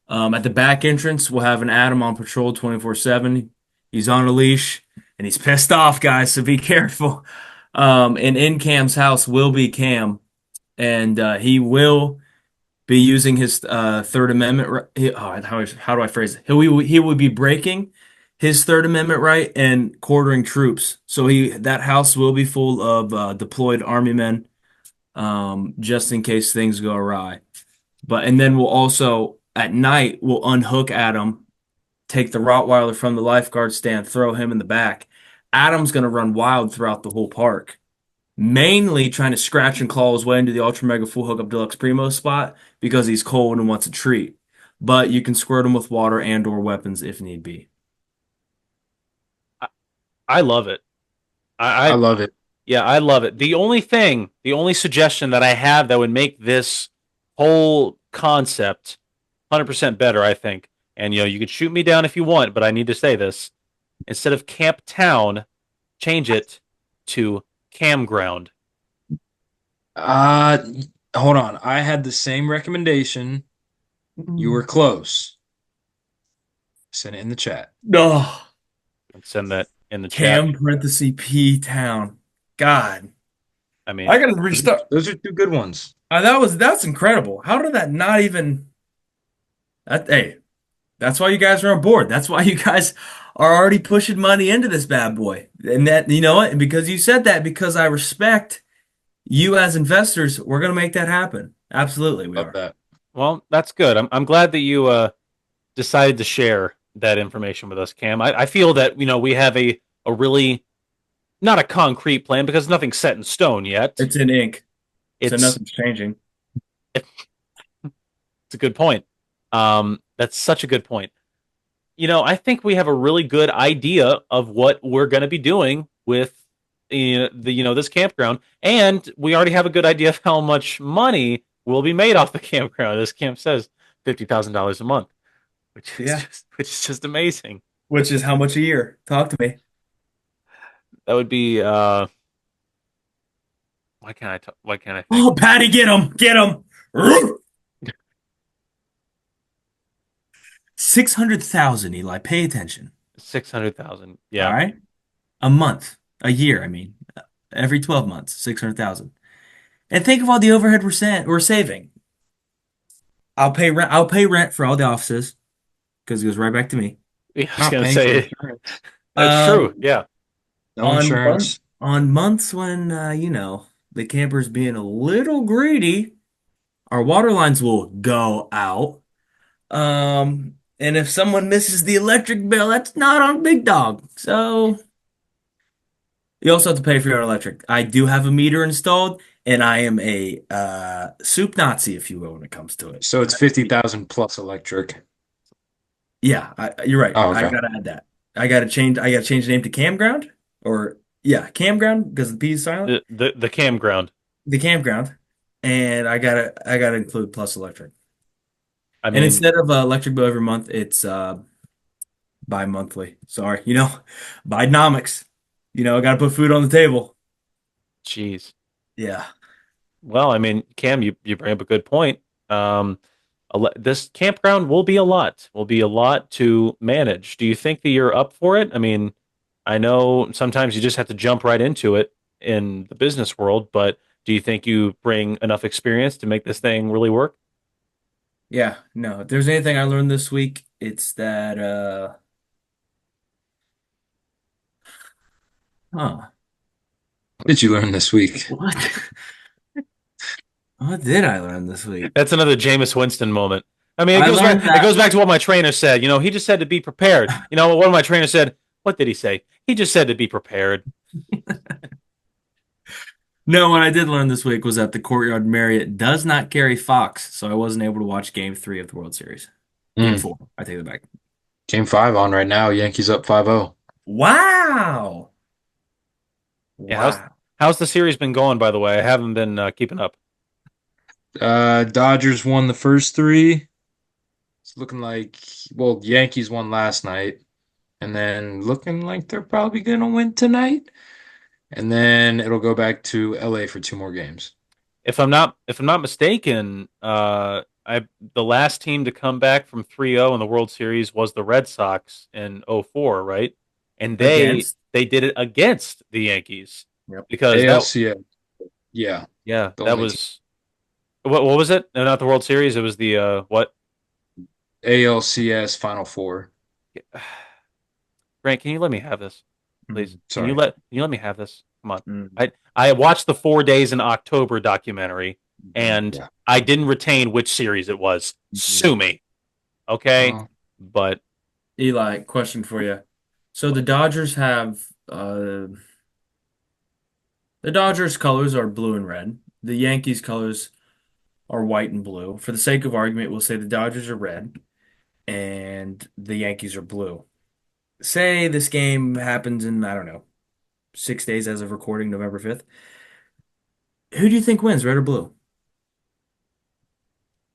At the back entrance, we'll have an Adam on patrol 24/7. He's on a leash and he's pissed off, guys, so be careful. And in Cam's house will be Cam, and he will be using his Third Amendment. How do I phrase it? He will be breaking his Third Amendment right and quartering troops. So that house will be full of deployed army men, just in case things go awry. And then we'll also at night we'll unhook Adam, take the Rottweiler from the lifeguard stand, throw him in the back. Adam's gonna run wild throughout the whole park, mainly trying to scratch and claw his way into the Ultra Mega Full Hookup Deluxe Primo spot because he's cold and wants a treat. But you can squirt him with water and or weapons if need be. I, I love it. I I love it. Yeah, I love it. The only suggestion that I have that would make this whole concept 100% better, I think. And you could shoot me down if you want, but I need to say this. Instead of Camp Town, change it to Campground. Uh, Hold on. I had the same recommendation. You were close. Send it in the chat. Oh, And send that in the chat. Cam parenthesis P Town. God, I mean, I gotta restart. Those are two good ones. That's incredible. How did that not even? Hey, that's why you guys are on board. That's why you guys are already pushing money into this bad boy. And that, you know what? Because you said that, because I respect you as investors, we're gonna make that happen. Absolutely, we Love are. that. well, that's good. I'm glad that you decided to share that information with us, Cam. I feel that we have a really not a concrete plan because nothing's set in stone yet. It's in ink, so It's nothing's changing. it's a good point. That's such a good point. I think we have a really good idea of what we're going to be doing with this campground, and we already have a good idea of how much money will be made off the campground. This camp says $50,000 a month, Yeah. which is just amazing. Which is how much a year? Talk to me. That would be why can't I think? Oh, Patty, get him! Get him! 600,000, Eli. Pay attention. 600,000. All Yeah. right? A month, a year, I mean. Every 12 months, 600,000. And think of all the overhead we're saving. I'll pay rent for all the offices because it goes right back to me. I was Not gonna paying for say insurance. that's true. Um, Yeah. No insurance. on months when the camper's being a little greedy, our water lines will go out. And if someone misses the electric bill, that's not on Big Dog. So you also have to pay for your own electric. I do have a meter installed, and I am a soup Nazi, if you will, when it comes to it. So it's 50,000 plus electric. Yeah, you're right. Oh, I okay. gotta add that. I gotta change the name to Campground, or yeah, Campground because the P is silent. The campground. The Campground, and I gotta include plus electric. I And mean, instead of electric bill every month, it's bi-monthly. Sorry, Bidenomics. I gotta put food on the table. jeez. Yeah. Well, I mean, Cam, you bring up a good point. Um, this campground will be a lot to manage. Do you think that you're up for it? I mean, I know sometimes you just have to jump right into it in the business world, but do you think you bring enough experience to make this thing really work? Yeah, no. If there's anything I learned this week, it's that huh. What did you learn this week? What? What did I learn this week? That's another Jameis Winston moment. I mean, I learned it that goes back to what my trainer said. He just said to be prepared. One of my trainers said, what did he say? He just said to be prepared. no, what I did learn this week was that the Courtyard Marriott does not carry Fox, so I wasn't able to watch Game 3 of the World Series. Game Mm. 4. I take it back. Game 5 on right now. Yankees up 5-0. Wow. Yeah, Wow. how's the series been going, by the way? I haven't been keeping up. Dodgers won the first three. It's looking like, well, Yankees won last night, and then looking like they're probably gonna win tonight. And then it'll go back to LA for two more games. If I'm not mistaken, I the last team to come back from 3-0 in the World Series was the Red Sox in '04, right? And Against. they did it against the Yankees Yep. because ALCS, yeah, yeah, the that only team. was what was it? No, not the World Series. It was the what? ALCS Final Four. Grant, can you let me have this, please? Sorry. Can you let me have this? Come on. Mm. I watched the 4 Days in October documentary, Mhm. and Yeah. I didn't retain which series it was. Mhm. Sue me, okay? Uh, But Eli, question for you. So the Dodgers have the Dodgers colors are blue and red. The Yankees colors are white and blue. For the sake of argument, we'll say the Dodgers are red and the Yankees are blue. Say this game happens in, I don't know, 6 days as of recording, November 5th. Who do you think wins, red or blue?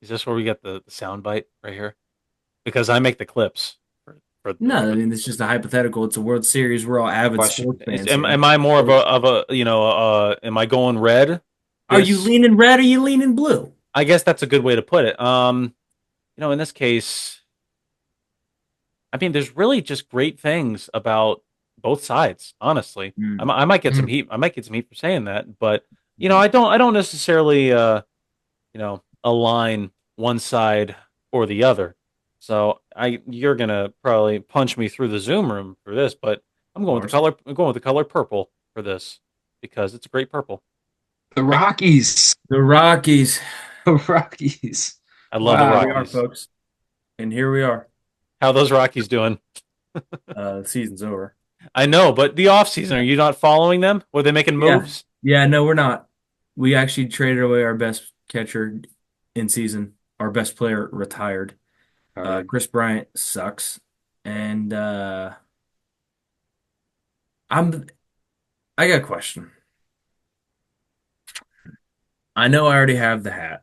is this where we get the sound bite right here? Because I make the clips No, I for mean it's just a hypothetical. It's a World Series. We're all avid question. sports fans here. am I more of a am I going red? Are you This leaning red or are you leaning blue? I guess that's a good way to put it. In this case, I mean, there's really just great things about both sides. Honestly, Mm. I might get some Mhm. heat. I might get some heat for saying that, but Mhm. I don't necessarily align one side or the other. So you're gonna probably punch me through the Zoom room for this, but Of course. I'm going with the color purple for this because it's a great purple. The I, Rockies. The Rockies. The Rockies. I love the Here Wow. we are, Rockies. folks. And here we are. How those Rockies doing? The season's over. I know, but the off season, are you not following them? Were they making Yeah. moves? Yeah, no, we're not. We actually traded away our best catcher in season. Our best player retired. Tired. Chris Bryant sucks. And I'm I got a question. I know I already have the hat.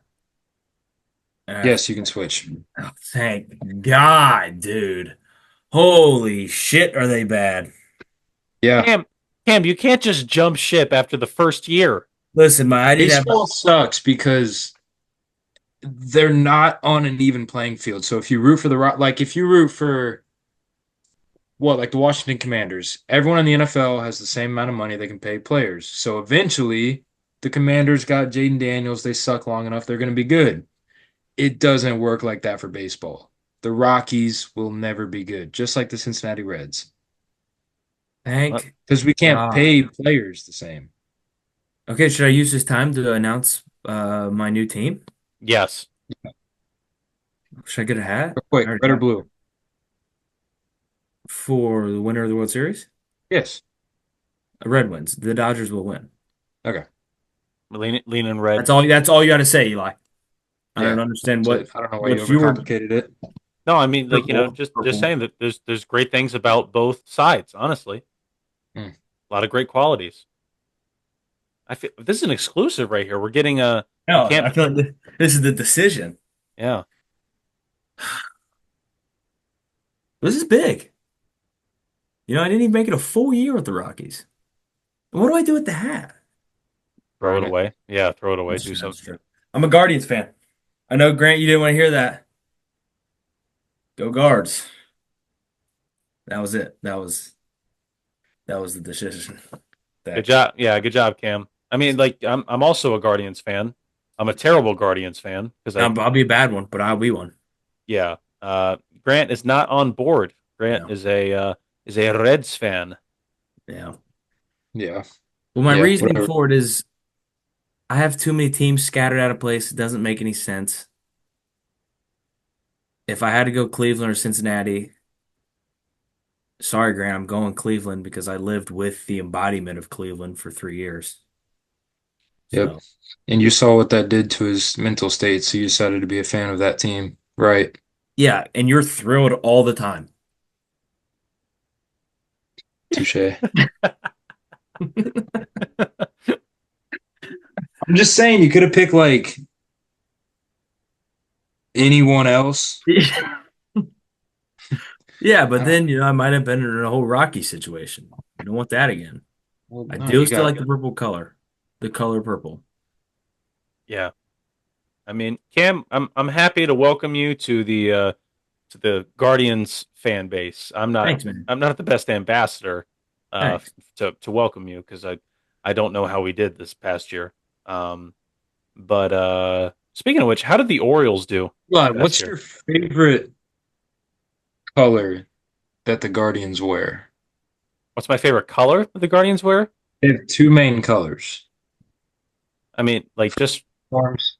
And I have Yes, you can switch. oh, thank God, dude. Holy shit, are they bad? Yeah. Cam, Cam, you can't just jump ship after the first year. Listen, I did have Baseball sucks because they're not on an even playing field. So if you root for like if you root for like the Washington Commanders, everyone in the NFL has the same amount of money they can pay players. So eventually, the Commanders got Jaden Daniels. They suck long enough, they're going to be good. It doesn't work like that for baseball. The Rockies will never be good, just like the Cincinnati Reds, What? thank because we can't God. pay players the same. Okay, should I use this time to announce my new team? Yes. Should I get a hat? Real I quick, already red or have blue? for the winner of the World Series. Yes. Red wins. The Dodgers will win. Okay. Leaning red. That's all you got to say, Eli. I don't Yeah. understand That's it. I don't know why you what's your overcomplicated it. No, I mean, like, purple. just Purple. saying that there's great things about both sides, honestly. Hmm. A lot of great qualities. I feel this is an exclusive right here. We're getting a No, I camp. feel like this is the decision. Yeah. This is big. I didn't even make it a full year with the Rockies. What do I do with the hat? Throw it Burn it. away. Yeah, throw it away. That's Do true. That's something. true. I'm a Guardians fan. I know, Grant, you didn't want to hear that. Go Guards. That was it. That was the decision. Good That job. Yeah, good job, Cam. I mean, like, I'm also a Guardians fan. I'm a terrible Guardians fan because I'll be a bad one, but I'll be one. yeah. Grant is not on board. Grant No. is a Reds fan. Yeah. Yeah. Well, my Yeah. reasoning Whatever. for it is I have too many teams scattered out of place. It doesn't make any sense. If I had to go Cleveland or Cincinnati, sorry, Grant, I'm going Cleveland because I lived with the embodiment of Cleveland for 3 years. Yep. So, And you saw what that did to his mental state, so you decided to be a fan of that team. Right. yeah, and you're thrilled all the time. Touche. I'm just saying you could have picked like anyone else. Yeah, but I don't then, I might have been in a whole Rocky situation. You don't want that again. well, I no, do you still got like the purple color, the color purple. Yeah. I mean, Cam, I'm happy to welcome you to the Guardians fan base. Thanks, man. I'm not the best ambassador Thanks. to welcome you because I don't know how we did this past year. Um, but speaking of which, how did the Orioles do this God, past what's year? your favorite color that the Guardians wear? What's my favorite color that the Guardians wear? They have two main colors. I mean, like just Forms.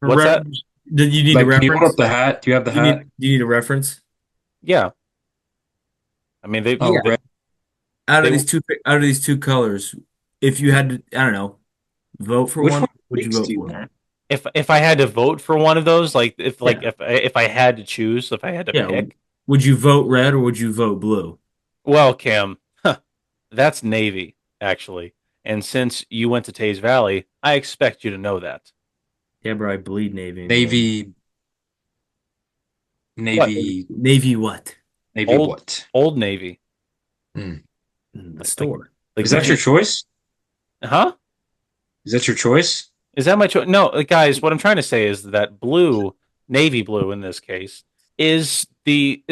what's that? Did you need a Like, can you hold up reference? the hat? Do you have the hat? Do you need a reference? Yeah, I mean Oh, Yeah. red. Out of they these two colors, if you had to, I don't know, vote for Which one, one what would you do vote you for? want? if I had to vote for one of those, Yeah. if I had to choose, if I had to Yeah. pick, Would you vote red or would you vote blue? well, Cam, that's Navy actually. And since you went to Tays Valley, I expect you to know that. Yeah, bro, I bleed navy, man. Navy, What? navy, Navy what? navy Old what? Old Navy. Hmm. The Like like store. like Is that your Navy. choice? Huh? Is that your choice? Is that my choice? No, guys, what I'm trying to say is that blue, navy blue in this case, is the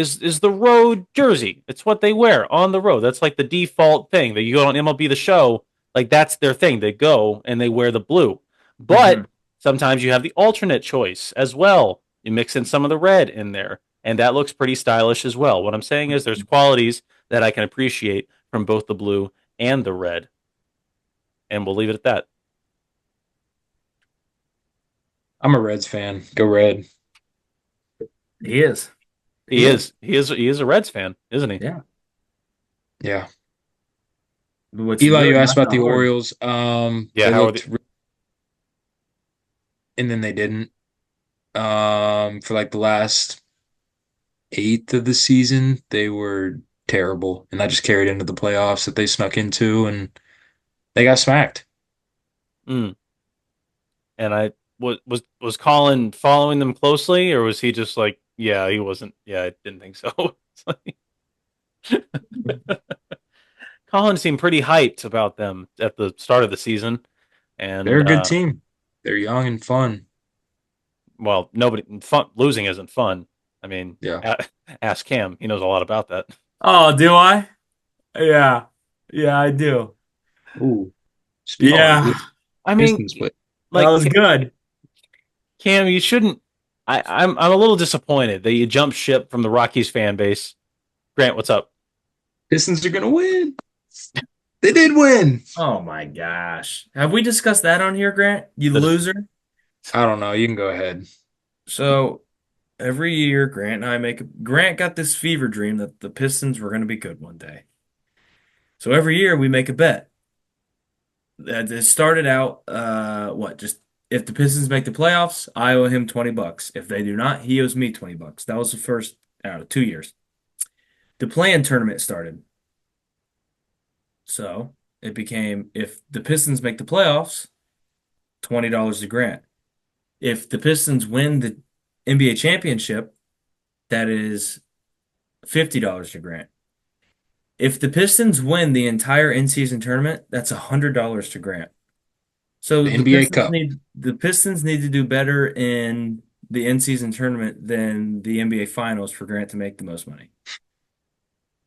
road jersey. It's what they wear on the road. That's like the default thing that you go on MLB the show, like that's their thing. They go and they wear the blue. Hmm. But sometimes you have the alternate choice as well. You mix in some of the red in there, and that looks pretty stylish as well. What I'm saying is there's qualities that I can appreciate from both the blue and the red, and we'll leave it at that. I'm a Reds fan. Go Red. He is. He He is. is. He is a Reds fan, isn't he? Yeah. Yeah. But what's Eli, really you asked not about that the hard. Orioles. Yeah, They how are the looked, and then they didn't. For like the last eighth of the season, they were terrible, and that just carried into the playoffs that they snuck into, and they got smacked. mm. And I was Colin following them closely, or was he just like, yeah, he wasn't. Yeah, I didn't think so. It's like, Colin seemed pretty hyped about them at the start of the season, They're and a good team. They're young and fun. well, nobody fun losing isn't fun. I mean, Yeah. ask Cam; he knows a lot about that. Oh, do I? Yeah. Yeah, I do. Ooh. Speaking of Yeah. blue I mean, Pistons, but That like was good. Cam, you shouldn't. I'm a little disappointed that you jumped ship from the Rockies fan base. Grant, what's up? Pistons are gonna win. They did win. Oh my gosh. Have we discussed that on here, Grant? You The loser? I don't know. You can go ahead. So every year, Grant got this fever dream that the Pistons were going to be good one day. So every year we make a bet. It started out, just if the Pistons make the playoffs, I owe him $20. If they do not, he owes me $20. That was the first out of 2 years. The play-in tournament started. So it became if the Pistons make the playoffs, $20 to Grant. If the Pistons win the NBA championship, that is $50 to Grant. If the Pistons win the entire in-season tournament, that's $100 to Grant. So The NBA Cup. The Pistons need to do better in the in-season tournament than the NBA Finals for Grant to make the most money.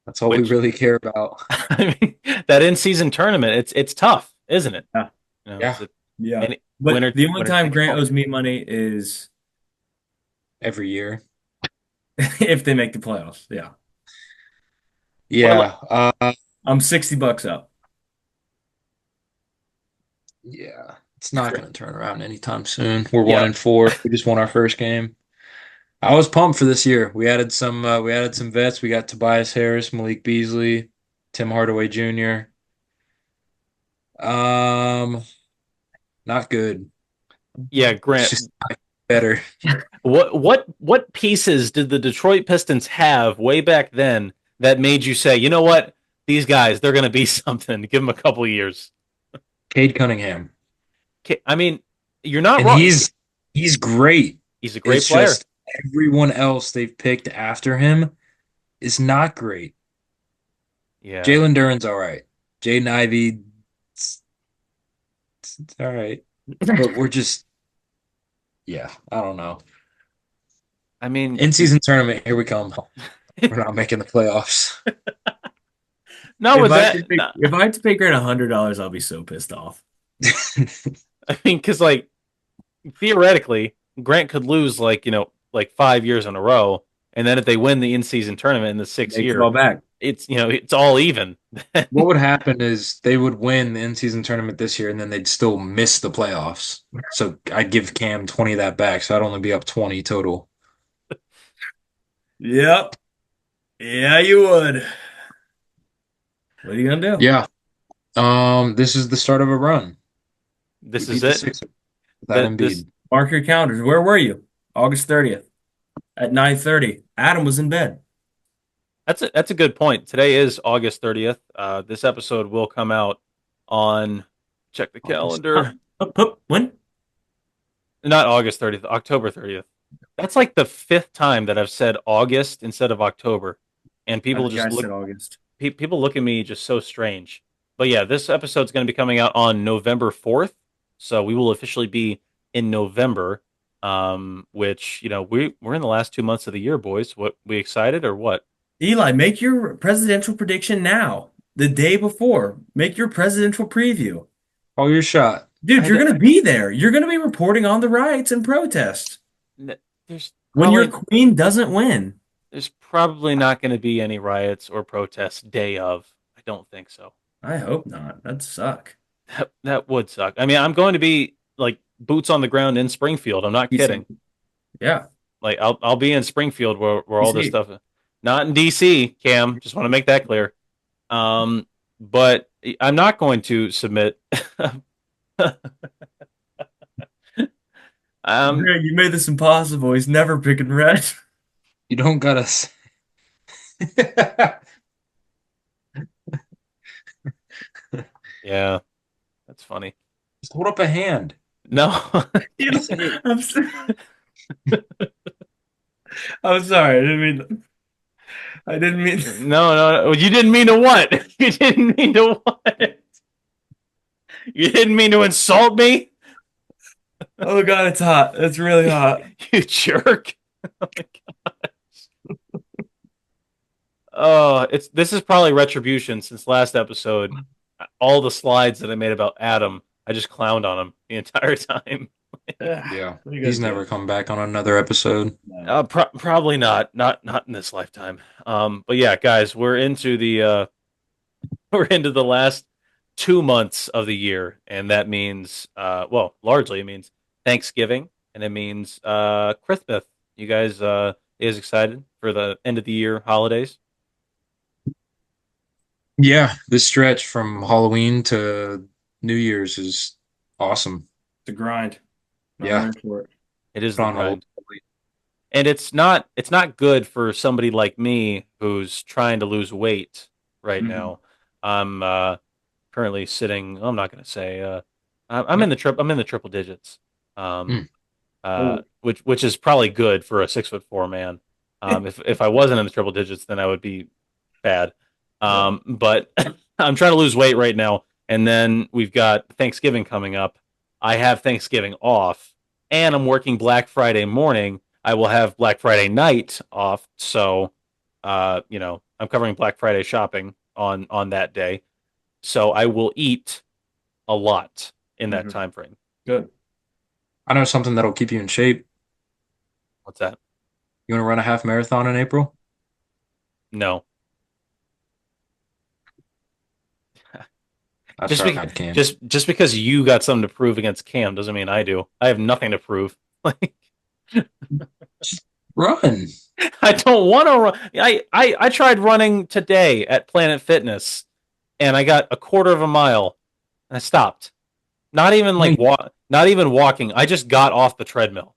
That's all we which really care about. I mean, that in season tournament, it's tough, isn't it? Yeah. You know, Yeah, Yeah. any But the only winner time take Grant all. owes me money is every year. if they make the playoffs. Yeah. Well, Yeah. I'm $60 up. Yeah. It's not going to turn around anytime soon. We're one yeah, and four. We just won our first game. I was pumped for this year. We added some vets. We got Tobias Harris, Malik Beasley, Tim Hardaway Jr. Um, Not good. yeah, It's Grant. just better. What pieces did the Detroit Pistons have way back then that made you say, you know what, these guys, they're going to be something. Give them a couple of years. Cade Cunningham. Okay, I mean, you're not And wrong. he's great. He's a great It's player. just everyone else they've picked after him is not great. Yeah, Jalen Duren's all right. Jaden Ivey, it's all right. But we're just, yeah, I don't know. I mean, In season tournament, here we come. We're not making the playoffs. not with that. If I had to pay Grant $100, I'll be so pissed off. I mean, because like theoretically, Grant could lose like 5 years in a row, and then if they win the in-season tournament in the sixth They call year, back. it's it's all even. What would happen is they would win the in-season tournament this year, and then they'd still miss the playoffs. So I'd give Cam 20 of that back, so I'd only be up 20 total. Yep. Yeah, you would. What are you gonna do? Yeah. This is the start of a run. We This is beat the it. Sixers without That this Embiid. Mark your calendars. Where were you? August 30th at 9:30. Adam was in bed. that's a good point. Today is August 30th. This episode will come out on check the August. Huh. calendar. When? Not August 30th, October 30th. That's like the fifth time that I've said August instead of October, and I people think I just said look August. people look at me just so strange. But yeah, this episode's going to be coming out on November 4th, so we will officially be in November. Which we're in the last 2 months of the year, boys. What, we excited or what? Eli, make your presidential prediction now. The day before. Make your presidential preview. Call your shot. Dude, I you're d- gonna be there. You're gonna be reporting on the riots and protests there's when your probably queen doesn't win. there's probably not going to be any riots or protests day of. I don't think so. I hope not. That'd suck. That would suck. I mean, I'm going to be like boots on the ground in Springfield. I'm not kidding. Yeah. Like I'll be in Springfield where all this DC. stuff, not in DC, Cam. Just want to make that clear. But I'm not going to submit. um, Greg, you made this impossible. He's never picking red. You don't gotta. yeah, that's funny. Just hold up a hand. No, You know, I'm, s- I'm sorry. I didn't mean. no. You didn't mean to what? You didn't mean to what? You didn't mean to insult me, Oh God, it's hot. It's really hot. you jerk. Oh my God. Oh, this is probably retribution since last episode. All the slides that I made about Adam, I just clowned on him the entire time. Yeah. What are you He's gonna never do? come back on another episode. No. Probably not in this lifetime. But yeah, guys, we're into the we're into the last 2 months of the year, and that means well, largely it means Thanksgiving, and it means Christmas. You guys is excited for the end of the year holidays? Yeah, this stretch from Halloween to New Year's is awesome. It's a grind. I'm Yeah, ready for it. It is put the on a grind. And it's not good for somebody like me who's trying to lose weight right Mhm. now. I'm currently sitting. I'm not going to say. I'm in the triple digits. Um, Mm. Oh, which is probably good for a 6'4" man. If I wasn't in the triple digits, then I would be bad. yeah. But I'm trying to lose weight right now, and then we've got Thanksgiving coming up. I have Thanksgiving off, and I'm working Black Friday morning. I will have Black Friday night off, so I'm covering Black Friday shopping on that day. So I will eat a lot in that Mhm. time frame. Good. I know something that'll keep you in shape. What's that? You want to run a half marathon in April? No. I Just be, tried, Cam. just because you got something to prove against Cam doesn't mean I do. I have nothing to prove. Like Run. I don't want to run. I tried running today at Planet Fitness, and I got a quarter of a mile, and I stopped. Not even like not even walking. I just got off the treadmill.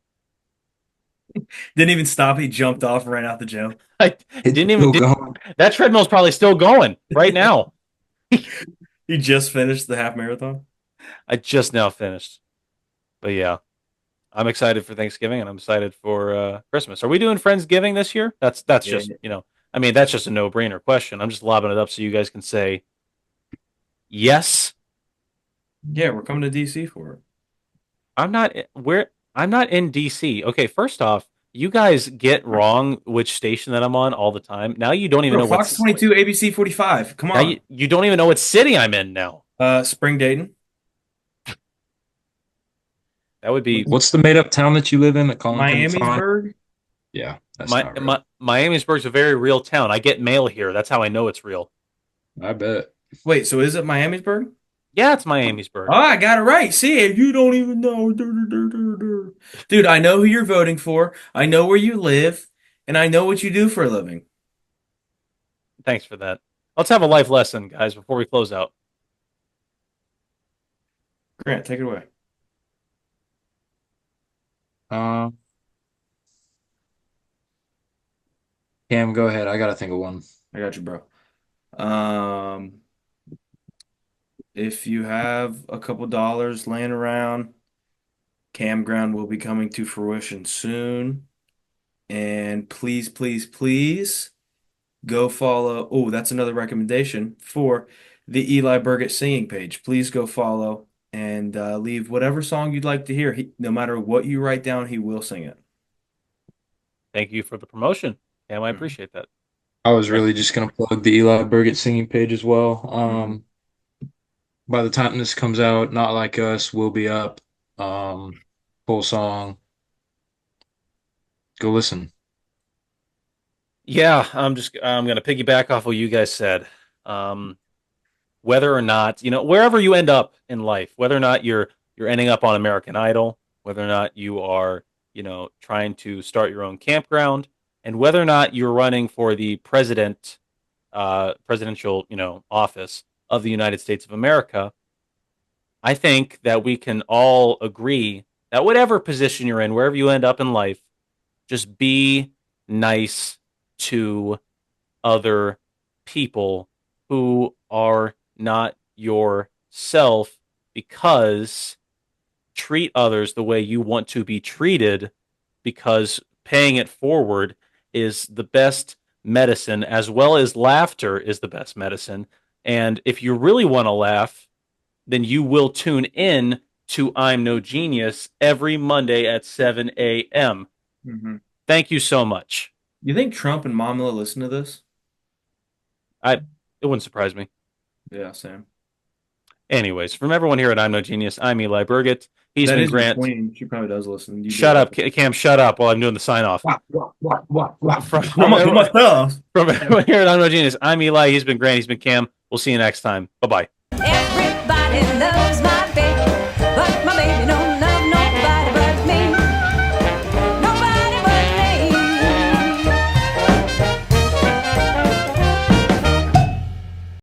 Didn't even stop. He jumped off and ran out the gym. I It's didn't even still did going. that treadmill's probably still going right now. He just finished the half marathon. I just now finished. But yeah, I'm excited for Thanksgiving and I'm excited for Christmas. Are we doing Friendsgiving this year? That's Yeah, just, I mean, that's just a no-brainer question. I'm just lobbing it up so you guys can say yes. yeah, we're coming to DC for it. I'm not in DC. Okay, first off, you guys get wrong which station that I'm on all the time. Now you don't even Bro, know Fox what's 22, ABC 45. Come now on. you don't even know what city I'm in now. Spring Dayton. That would be What's the made up town that you live in that Colin can find? Miamisburg. Yeah, That's not real. Miamisburg's a very real town. I get mail here. That's how I know it's real. I bet. Wait, so is it Miamisburg? Yeah, it's Miamisburg. Oh, I got it right. See, you don't even know. Dude, I know who you're voting for. I know where you live, and I know what you do for a living. Thanks for that. Let's have a life lesson, guys, before we close out. Grant, take it away. Um, Cam, go ahead. I gotta think of one. I got you, bro. Um, if you have a couple dollars laying around, campground will be coming to fruition soon. And please, please, please go follow. Oh, that's another recommendation for the Eli Burgett singing page. Please go follow and leave whatever song you'd like to hear. No matter what you write down, he will sing it. Thank you for the promotion. Cam, I Mhm. appreciate that. I was Thank really just gonna plug the Eli Burgett singing page as well. Mhm. By the time this comes out, Not Like Us will be up. Full song. Go listen. Yeah, I'm gonna piggyback off what you guys said. Um, whether or not, wherever you end up in life, whether or not you're ending up on American Idol, whether or not you are, trying to start your own campground, and whether or not you're running for the presidential, office of the United States of America, I think that we can all agree that whatever position you're in, wherever you end up in life, just be nice to other people who are not yourself, because treat others the way you want to be treated, because paying it forward is the best medicine, as well as laughter is the best medicine. And if you really want to laugh, then you will tune in to I'm No Genius every Monday at 7 a.m. Mhm. Thank you so much. You think Trump and Mamala listen to this? I It wouldn't surprise me. Yeah, Sam. Anyways, from everyone here at I'm No Genius, I'm Eli Burgett. He's That been is your Grant. queen. She probably does listen. You do Shut love up, her. Cam. Shut up while I'm doing the sign off. I'm From gonna do my everyone, stuff. from everyone here at I'm No Genius, I'm Eli. He's been Grant. He's been Cam. We'll see you next time. Bye bye. Everybody loves